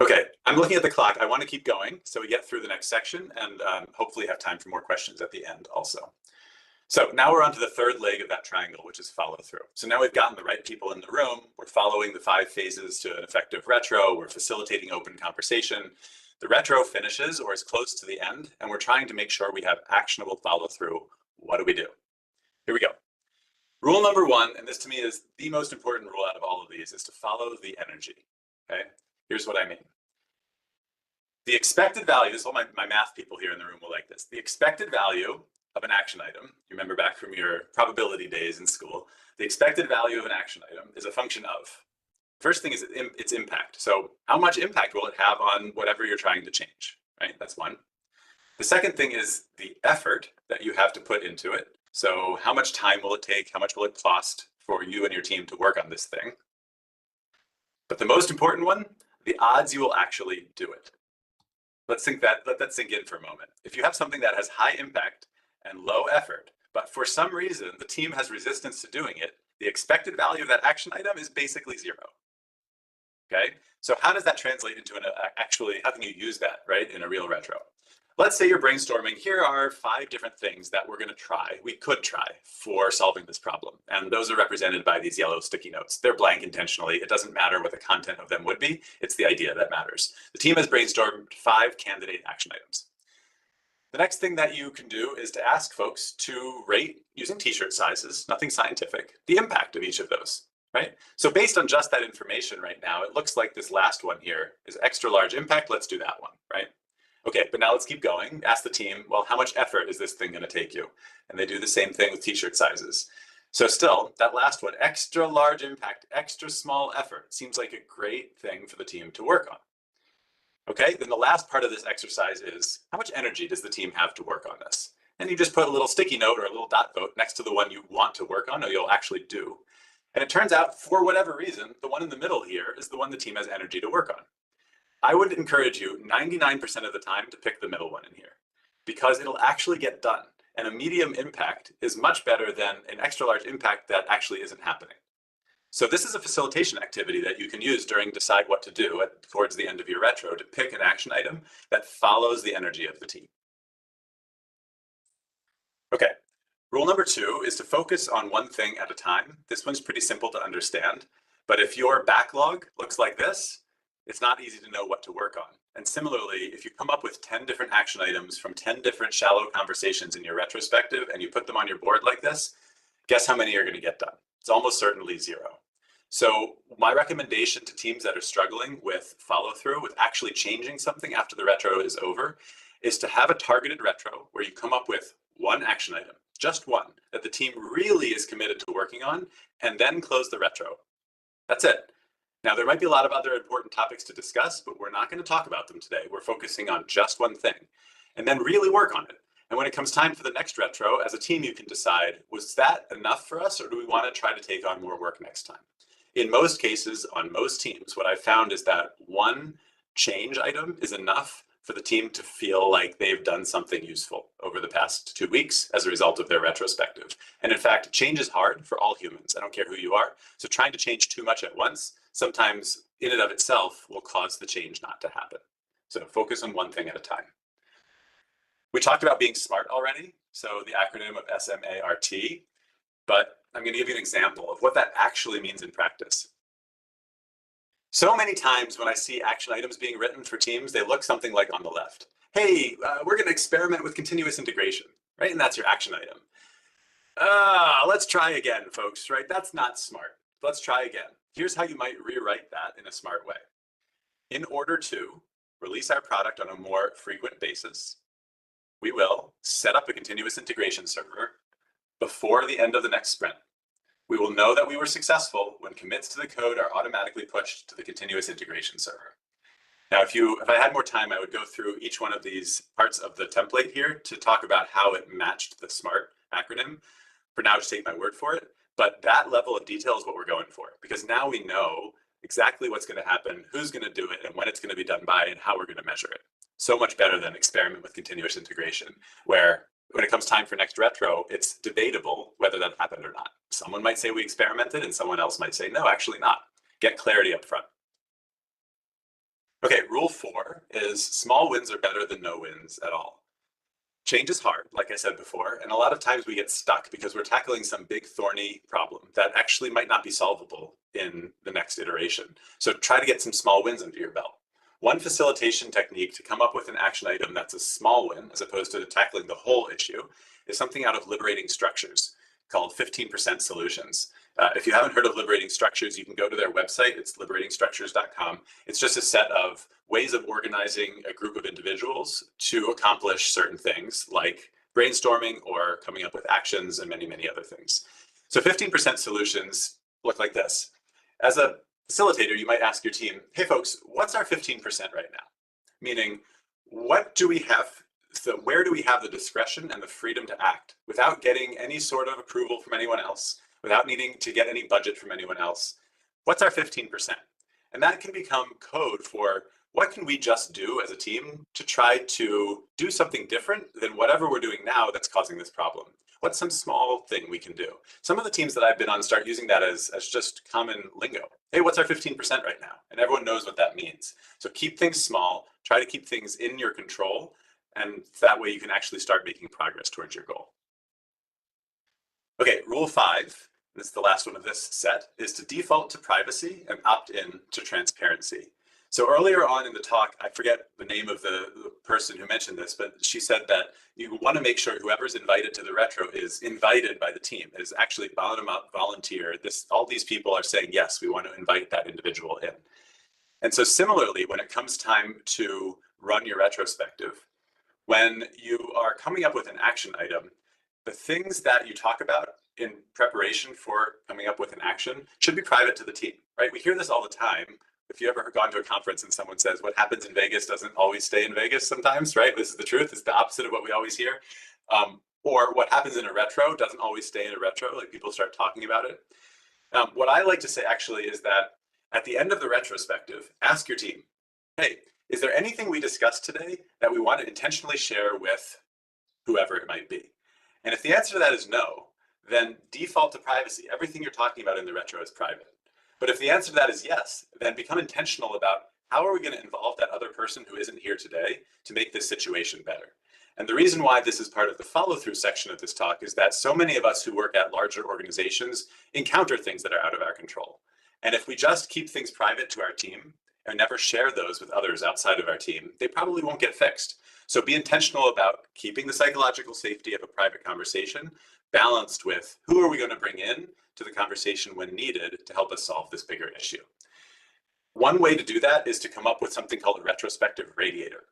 Okay, I'm looking at the clock. I want to keep going so we get through the next section and hopefully have time for more questions at the end also. So now we're on to the third leg of that triangle, which is follow through. So now we've gotten the right people in the room. We're following the 5 phases to an effective retro. We're facilitating open conversation. The retro finishes or is close to the end, and we're trying to make sure we have actionable follow through. What do we do? Here we go. Rule number 1, and this to me is the most important rule out of all of these, is to follow the energy. Okay, here's what I mean. The expected value, this is all my math people here in the room will like this. The expected value of an action item, you remember back from your probability days in school, the expected value of an action item is a function of, first thing is its impact. So how much impact will it have on whatever you're trying to change, right? That's one. The second thing is the effort that you have to put into it. So how much time will it take? How much will it cost for you and your team to work on this thing? But the most important one, the odds you will actually do it. Let that sink in for a moment. If you have something that has high impact and low effort, but for some reason the team has resistance to doing it, the expected value of that action item is basically 0. Okay, so how does that translate into how can you use that, right, in a real retro? Let's say you're brainstorming, here are 5 different things that we could try for solving this problem. And those are represented by these yellow sticky notes. They're blank intentionally. It doesn't matter what the content of them would be. It's the idea that matters. The team has brainstormed 5 candidate action items. The next thing that you can do is to ask folks to rate, using t-shirt sizes, nothing scientific, the impact of each of those, right? So based on just that information right now, it looks like this last one here is extra large impact. Let's do that one, right? Okay, but now let's keep going. Ask the team, well, how much effort is this thing going to take you? And they do the same thing with t-shirt sizes. So still, that last one, extra large impact, extra small effort, seems like a great thing for the team to work on. Okay, then the last part of this exercise is, how much energy does the team have to work on this? And you just put a little sticky note or a little dot vote next to the one you want to work on or you'll actually do. And it turns out, for whatever reason, the one in the middle here is the one the team has energy to work on. I would encourage you 99% of the time to pick the middle one in here because it'll actually get done. And a medium impact is much better than an extra large impact that actually isn't happening. So this is a facilitation activity that you can use during decide what to do towards the end of your retro to pick an action item that follows the energy of the team. Okay, rule number 2 is to focus on one thing at a time. This one's pretty simple to understand, but if your backlog looks like this, it's not easy to know what to work on. And similarly, if you come up with 10 different action items from 10 different shallow conversations in your retrospective and you put them on your board like this, guess how many are going to get done? It's almost certainly 0. So my recommendation to teams that are struggling with follow through, with actually changing something after the retro is over, is to have a targeted retro where you come up with one action item, just one, that the team really is committed to working on, and then close the retro. That's it. Now, there might be a lot of other important topics to discuss, but we're not going to talk about them today. We're focusing on just one thing, and then really work on it. And when it comes time for the next retro, as a team, you can decide, was that enough for us, or do we want to try to take on more work next time? In most cases, on most teams, what I've found is that one change item is enough for the team to feel like they've done something useful over the past 2 weeks as a result of their retrospective. And in fact, change is hard for all humans. I don't care who you are. So trying to change too much at once, sometimes in and of itself will cause the change not to happen. So focus on one thing at a time. We talked about being smart already. So the acronym of SMART, but I'm going to give you an example of what that actually means in practice. So many times when I see action items being written for teams, they look something like on the left. Hey, we're going to experiment with continuous integration, right? And that's your action item. Let's try again, folks, right? That's not smart. Let's try again. Here's how you might rewrite that in a smart way. In order to release our product on a more frequent basis, we will set up a continuous integration server before the end of the next sprint. We will know that we were successful when commits to the code are automatically pushed to the continuous integration server. Now, if I had more time, I would go through each one of these parts of the template here to talk about how it matched the SMART acronym. For now, just take my word for it. But that level of detail is what we're going for, because now we know exactly what's going to happen, who's going to do it, and when it's going to be done by, and how we're going to measure it. So much better than experiment with continuous integration, where when it comes time for next retro, it's debatable whether that happened or not. Someone might say we experimented and someone else might say, no, actually not. Get clarity up front. Okay, rule 4 is small wins are better than no wins at all. Change is hard, like I said before, and a lot of times we get stuck because we're tackling some big thorny problem that actually might not be solvable in the next iteration. So try to get some small wins under your belt. One facilitation technique to come up with an action item that's a small win, as opposed to tackling the whole issue, is something out of liberating structures called 15% solutions. If you haven't heard of liberating structures, you can go to their website. It's liberatingstructures.com. It's just a set of ways of organizing a group of individuals to accomplish certain things like brainstorming or coming up with actions and many, many other things. So 15% solutions look like this. As a facilitator, you might ask your team, hey folks, what's our 15% right now? Meaning, what do we have? So where do we have the discretion and the freedom to act without getting any sort of approval from anyone else, without needing to get any budget from anyone else? What's our 15%? And that can become code for what can we just do as a team to try to do something different than whatever we're doing now that's causing this problem? What's some small thing we can do? Some of the teams that I've been on start using that as just common lingo. Hey, what's our 15% right now? And everyone knows what that means. So keep things small, try to keep things in your control, and that way you can actually start making progress towards your goal. Okay, rule 5, this is the last one of this set, is to default to privacy and opt in to transparency. So earlier on in the talk, I forget the name of the person who mentioned this, but she said that you want to make sure whoever's invited to the retro is invited by the team, is actually bottom up volunteer. All these people are saying, yes, we want to invite that individual in. And so similarly, when it comes time to run your retrospective, when you are coming up with an action item, the things that you talk about in preparation for coming up with an action should be private to the team, right? We hear this all the time. If you ever gone to a conference and someone says what happens in Vegas doesn't always stay in Vegas sometimes, right? This is the truth. It's the opposite of what we always hear. Or what happens in a retro doesn't always stay in a retro, like people start talking about it. What I like to say actually is that at the end of the retrospective, ask your team, hey, is there anything we discussed today that we want to intentionally share with whoever it might be? And if the answer to that is no, then default to privacy. Everything you're talking about in the retro is private. But if the answer to that is yes, then become intentional about how are we going to involve that other person who isn't here today to make this situation better. And the reason why this is part of the follow-through section of this talk is that so many of us who work at larger organizations encounter things that are out of our control. And if we just keep things private to our team and never share those with others outside of our team, they probably won't get fixed. So be intentional about keeping the psychological safety of a private conversation balanced with who are we going to bring in to the conversation when needed to help us solve this bigger issue. One way to do that is to come up with something called a retrospective radiator.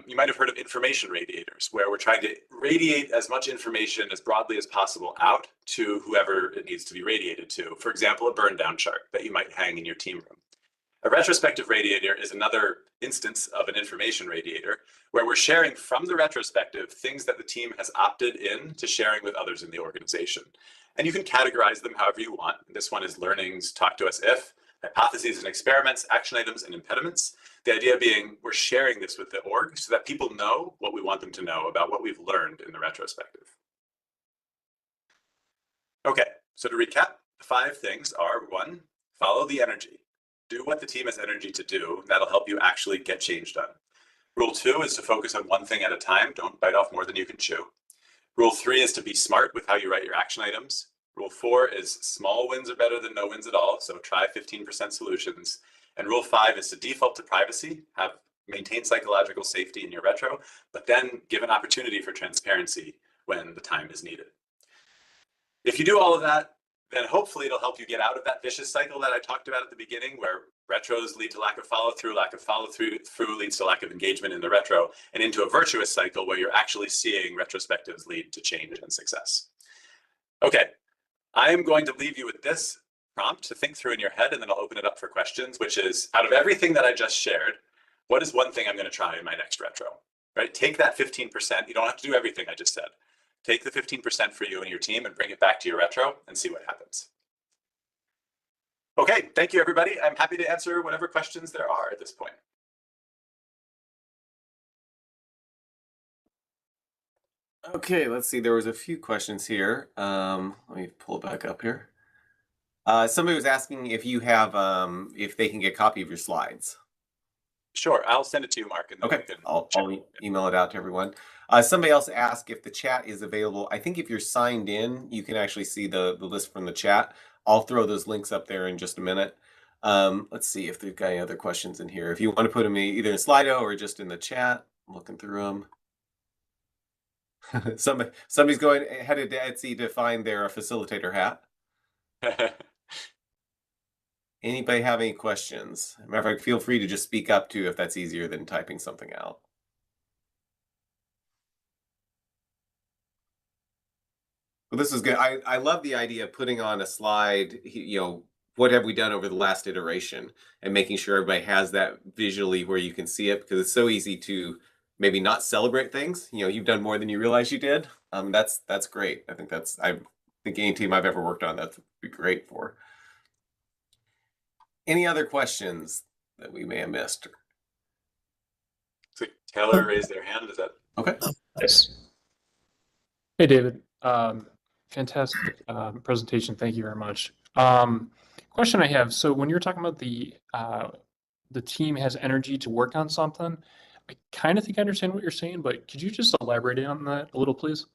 You might have heard of information radiators, where we're trying to radiate as much information as broadly as possible out to whoever it needs to be radiated to. For example, a burn down chart that you might hang in your team room. A retrospective radiator is another instance of an information radiator where we're sharing from the retrospective things that the team has opted in to sharing with others in the organization. And you can categorize them however you want. This one is learnings, talk to us if, hypotheses and experiments, action items and impediments. The idea being we're sharing this with the org so that people know what we want them to know about what we've learned in the retrospective. Okay, so to recap, the 5 things are: 1, follow the energy. Do what the team has energy to do. That'll help you actually get change done. Rule 2 is to focus on one thing at a time. Don't bite off more than you can chew. Rule 3 is to be smart with how you write your action items. Rule 4 is small wins are better than no wins at all. So try 15% solutions. And rule 5 is to default to privacy, maintain psychological safety in your retro, but then give an opportunity for transparency when the time is needed. If you do all of that, then hopefully it'll help you get out of that vicious cycle that I talked about at the beginning, where retros lead to lack of follow-through leads to lack of engagement in the retro, and into a virtuous cycle where you're actually seeing retrospectives lead to change and success. Okay, I am going to leave you with this prompt to think through in your head, and then I'll open it up for questions, which is, out of everything that I just shared, what is one thing I'm going to try in my next retro? Right? Take that 15%. You don't have to do everything I just said. Take the 15% for you and your team and bring it back to your retro and see what happens. Okay, thank you, everybody. I'm happy to answer whatever questions there are at this point. Okay, let's see. There was a few questions here. Let me pull it back up here. Somebody was asking if you have, if they can get a copy of your slides. Sure, I'll send it to you, Mark. And okay, I'll email it out to everyone. Somebody else asked if the chat is available. I think if you're signed in, you can actually see the list from the chat. I'll throw those links up there in just a minute. Let's see if they've got any other questions in here. If you want to put them either in Slido or just in the chat, I'm looking through them. Somebody's going headed to Etsy to find their facilitator hat. Anybody have any questions? Matter of fact, feel free to just speak up too if that's easier than typing something out. Well, this is good. I love the idea of putting on a slide, what have we done over the last iteration, and making sure everybody has that visually where you can see it, because it's so easy to maybe not celebrate things. You've done more than you realize you did. That's great. I think any team I've ever worked on, that would be great for. Any other questions that we may have missed? So Taylor raised their hand. Is that okay? Yes. Hey, David. Fantastic presentation. Thank you very much. Question I have. So when you're talking about the team has energy to work on something, I kind of think I understand what you're saying, but could you just elaborate on that a little, please?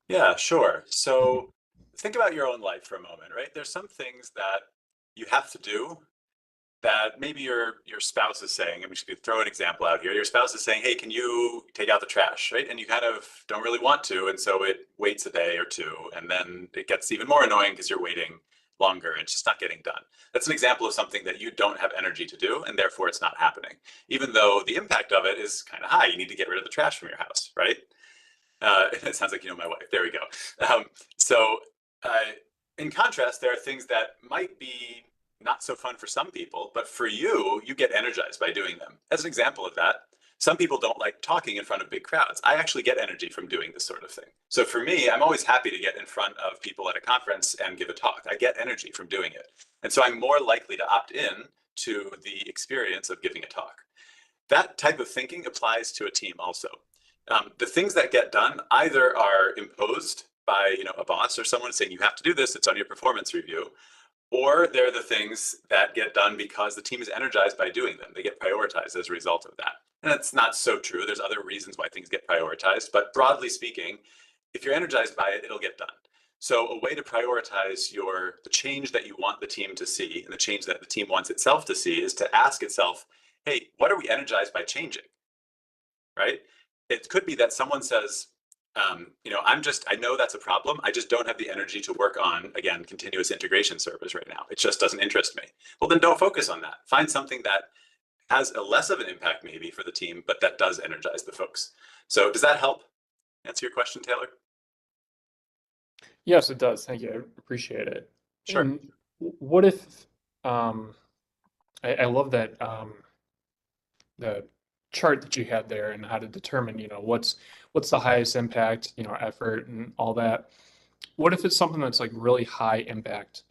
Yeah, sure. So think about your own life for a moment, right? There's some things that you have to do, that maybe your spouse is saying, and we should throw an example out here. Your spouse is saying, hey, can you take out the trash, right? And you kind of don't really want to. And so it waits a day or two. And then it gets even more annoying because you're waiting longer and it's just not getting done. That's an example of something that you don't have energy to do, and therefore it's not happening. Even though the impact of it is kind of high. You need to get rid of the trash from your house, right? It sounds like you know my wife. There we go. In contrast, there are things that might be not so fun for some people, but for you, you get energized by doing them. As an example of that, some people don't like talking in front of big crowds. I actually get energy from doing this sort of thing. So for me, I'm always happy to get in front of people at a conference and give a talk. I get energy from doing it. And so I'm more likely to opt in to the experience of giving a talk. That type of thinking applies to a team also. The things that get done either are imposed by a boss or someone saying you have to do this, it's on your performance review, or they're the things that get done because the team is energized by doing them. They get prioritized as a result of that. And that's not so true. There's other reasons why things get prioritized, but broadly speaking, if you're energized by it, it'll get done. So a way to prioritize the change that you want the team to see and the change that the team wants itself to see is to ask itself, hey, what are we energized by changing, right? It could be that someone says, I know that's a problem. I just don't have the energy to work on, again, continuous integration servers right now. It just doesn't interest me. Well, then don't focus on that. Find something that has a less of an impact maybe for the team, but that does energize the folks. So does that help answer your question, Taylor? Yes, it does. Thank you. I appreciate it. Sure. And what if, I love that, the chart that you had there and how to determine, what's the highest impact, effort and all that. What if it's something that's like really high impact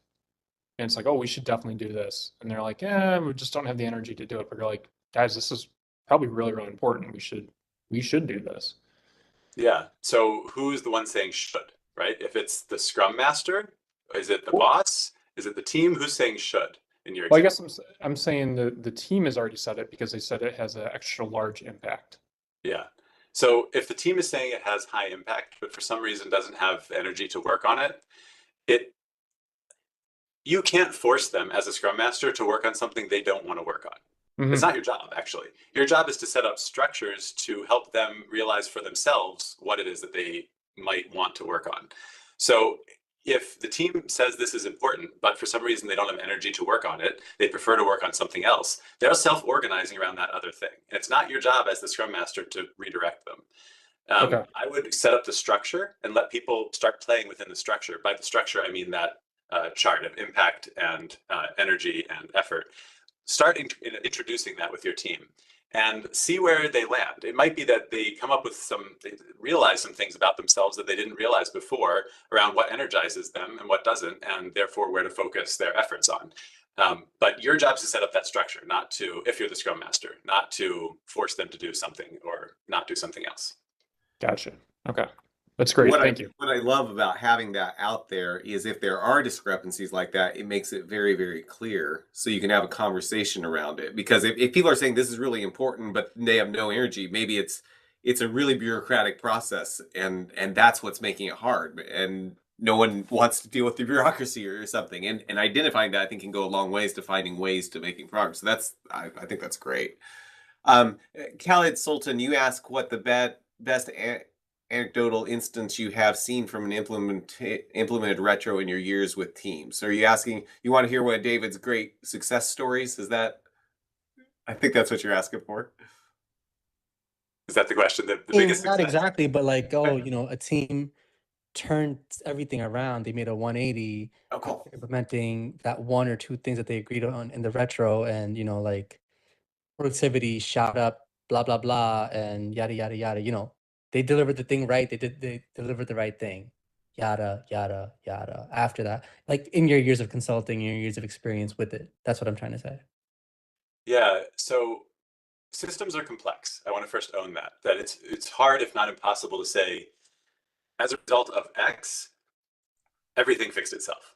and it's like, oh, we should definitely do this. And they're like, yeah, we just don't have the energy to do it. But you're like, guys, this is probably really, really important. We should do this. Yeah. So who's the one saying should, right? If it's the scrum master, is it the boss? Is it the team? Who's saying should in your Well, example? I guess I'm saying the team has already said it because they said it has an extra large impact. Yeah. So if the team is saying it has high impact, but for some reason doesn't have energy to work on it, you can't force them as a scrum master to work on something they don't want to work on. Mm-hmm. It's not your job, actually. Your job is to set up structures to help them realize for themselves what it is that they might want to work on. So if the team says this is important, but for some reason they don't have energy to work on it, they prefer to work on something else, they're self-organizing around that other thing. And it's not your job as the scrum master to redirect them. Okay. I would set up the structure and let people start playing within the structure. By the structure, I mean that chart of impact and energy and effort. Start introducing that with your team and see where they land. It might be that they come up with they realize some things about themselves that they didn't realize before around what energizes them and what doesn't, and therefore where to focus their efforts on. But your job is to set up that structure, not to, if you're the scrum master, not to force them to do something or not do something else. Gotcha. Okay. That's great. Thank you. What I love about having that out there is if there are discrepancies like that, it makes it very, very clear so you can have a conversation around it. Because if people are saying this is really important, but they have no energy, maybe it's a really bureaucratic process and that's what's making it hard. And no one wants to deal with the bureaucracy or something. And identifying that, I think, can go a long ways to finding ways to making progress. So I think that's great. Khalid Sultan, you ask what the best anecdotal instance you have seen from an implemented retro in your years with teams. So are you asking, you want to hear one of David's great success stories? I think that's what you're asking for. Is that the question? The biggest Not success? exactly, but like, a team turned everything around. They made a 180, Oh, cool. implementing that one or two things that they agreed on in the retro, and like productivity shot up, blah blah blah, and yada yada yada. They delivered the thing right. They delivered the right thing, yada yada yada. After that, like in your years of consulting, your years of experience with it, that's what I'm trying to say. Yeah. So systems are complex. I want to first own that it's hard, if not impossible, to say as a result of X, everything fixed itself,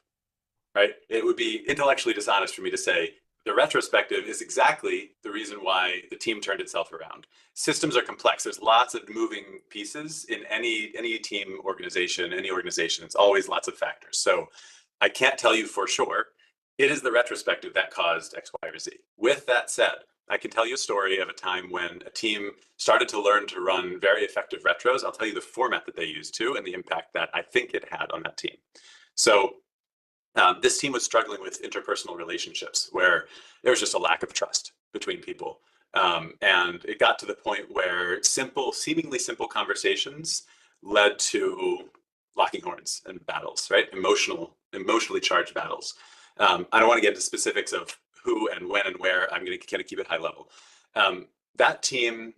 right? It would be intellectually dishonest for me to say the retrospective is exactly the reason why the team turned itself around. Systems are complex. There's lots of moving pieces in any team organization, any organization. It's always lots of factors. So I can't tell you for sure it is the retrospective that caused X, Y, or Z. With that said, I can tell you a story of a time when a team started to learn to run very effective retros. I'll tell you the format that they used too, and the impact that I think it had on that team. So this team was struggling with interpersonal relationships where there was just a lack of trust between people. And it got to the point where seemingly simple conversations led to locking horns and battles, right? Emotionally charged battles. I don't want to get into specifics of who and when and where. I'm going to kind of keep it high level. That team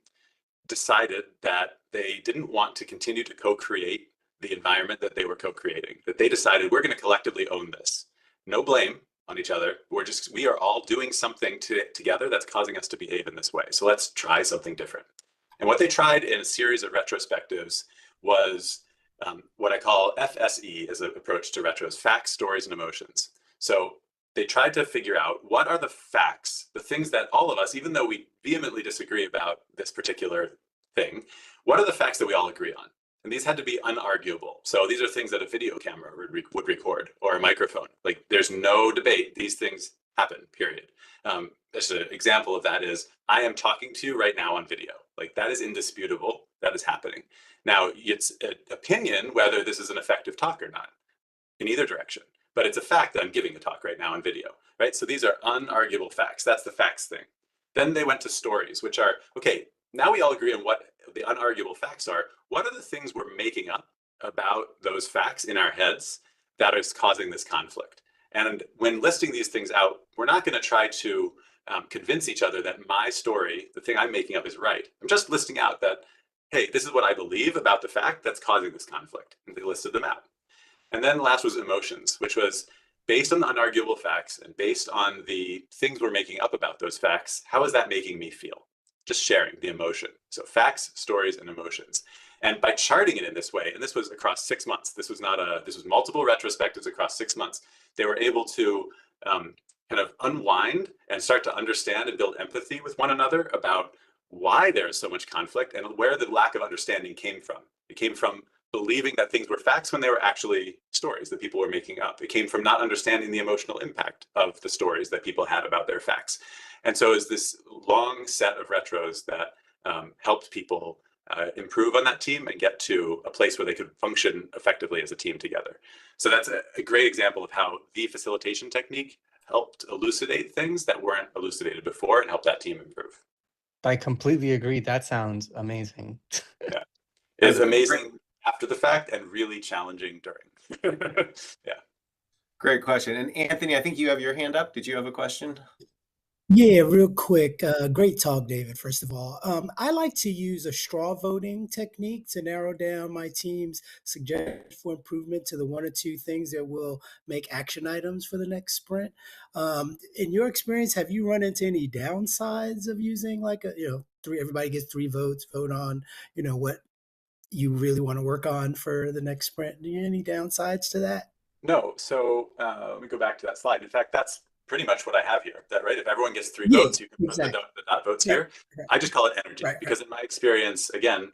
decided that they didn't want to continue to co-create the environment that they were co-creating, that they decided we're going to collectively own this. No blame on each other. We are all doing something together that's causing us to behave in this way. So let's try something different. And what they tried in a series of retrospectives was what I call FSE as an approach to retros: facts, stories, and emotions. So they tried to figure out what are the facts, the things that all of us, even though we vehemently disagree about this particular thing, what are the facts that we all agree on? And these had to be unarguable. So these are things that a video camera would record, or a microphone. Like, there's no debate. These things happen, period. Just an example of that is, I am talking to you right now on video. Like, that is indisputable. That is happening. Now, it's an opinion whether this is an effective talk or not, in either direction. But it's a fact that I'm giving a talk right now on video, right? So these are unarguable facts. That's the facts thing. Then they went to stories, which are, okay, now we all agree on what the unarguable facts are. What are the things we're making up about those facts in our heads that is causing this conflict? And when listing these things out, we're not going to try to convince each other that my story, the thing I'm making up, is right. I'm just listing out that, hey, this is what I believe about the fact that's causing this conflict. And they listed them out. And then last was emotions, which was based on the unarguable facts and based on the things we're making up about those facts. How is that making me feel? Just sharing the emotion. So facts, stories, and emotions. And by charting it in this way, and this was across 6 months, this was multiple retrospectives across 6 months, they were able to kind of unwind and start to understand and build empathy with one another about why there's so much conflict and where the lack of understanding came from. It came from believing that things were facts when they were actually stories that people were making up. It came from not understanding the emotional impact of the stories that people had about their facts. And so it's this long set of retros that helped people improve on that team and get to a place where they could function effectively as a team together. So that's a great example of how the facilitation technique helped elucidate things that weren't elucidated before and help that team improve. I completely agree. That sounds amazing. Yeah, it's amazing after the fact and really challenging during. Yeah. Great question. And Anthony, I think you have your hand up. Did you have a question? Yeah, real quick. Great talk, David, first of all. I like to use a straw voting technique to narrow down my team's suggestions for improvement to the 1 or 2 things that will make action items for the next sprint. In your experience, have you run into any downsides of using like everybody gets 3 votes, vote on, what you really want to work on for the next sprint? Any downsides to that? No. So let me go back to that slide. In fact, that's pretty much what I have here. That, right? If everyone gets 3 votes, you can exactly. put the dot votes here. Right. I just call it energy because in my experience, again,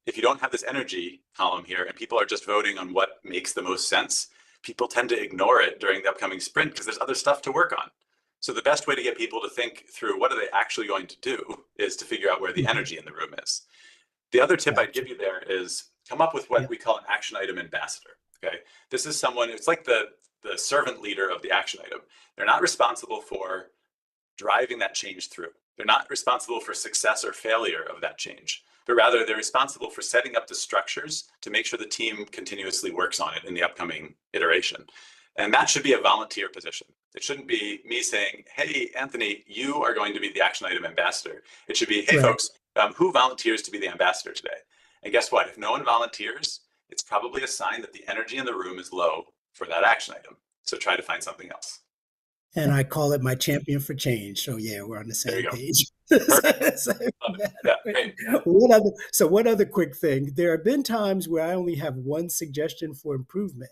if you don't have this energy column here and people are just voting on what makes the most sense, people tend to ignore it during the upcoming sprint because there's other stuff to work on. So the best way to get people to think through what are they actually going to do is to figure out where the energy in the room is. The other tip I'd give you there is come up with what we call an action item ambassador. Okay, this is someone, it's like the servant leader of the action item. They're not responsible for driving that change through. They're not responsible for success or failure of that change, but rather they're responsible for setting up the structures to make sure the team continuously works on it in the upcoming iteration. And that should be a volunteer position. It shouldn't be me saying, hey, Anthony, you are going to be the action item ambassador. It should be, hey, folks, who volunteers to be the ambassador today? And guess what? If no one volunteers, it's probably a sign that the energy in the room is low for that action item. So try to find something else. And I call it my champion for change. So yeah, we're on the same page. One other quick thing. There have been times where I only have one suggestion for improvement.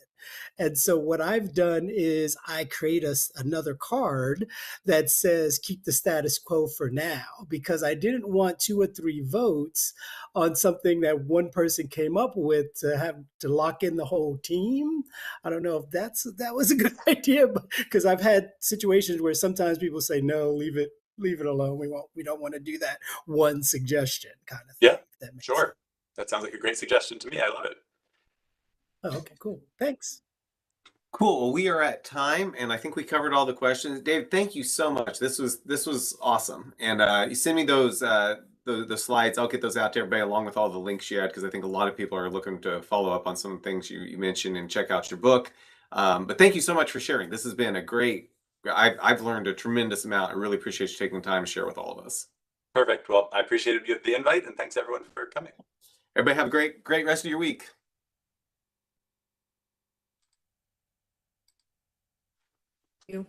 And so what I've done is I create another card that says keep the status quo for now, because I didn't want 2 or 3 votes on something that one person came up with to have to lock in the whole team. I don't know if that was a good idea, because I've had situations where sometimes people say, no, leave it alone. We don't want to do that one suggestion kind of thing. Yeah, If that makes sense. sure. That sounds like a great suggestion to me. I love it. Oh, okay, cool. Thanks. Cool. Well, we are at time, and I think we covered all the questions. Dave, thank you so much. This was awesome. And you send me those the slides. I'll get those out to everybody along with all the links you had, because I think a lot of people are looking to follow up on some of the things you mentioned and check out your book. But thank you so much for sharing. This has been a great. I've learned a tremendous amount. I really appreciate you taking the time to share with all of us. Perfect. Well, I appreciated the invite, and thanks everyone for coming. Everybody have a great rest of your week. You.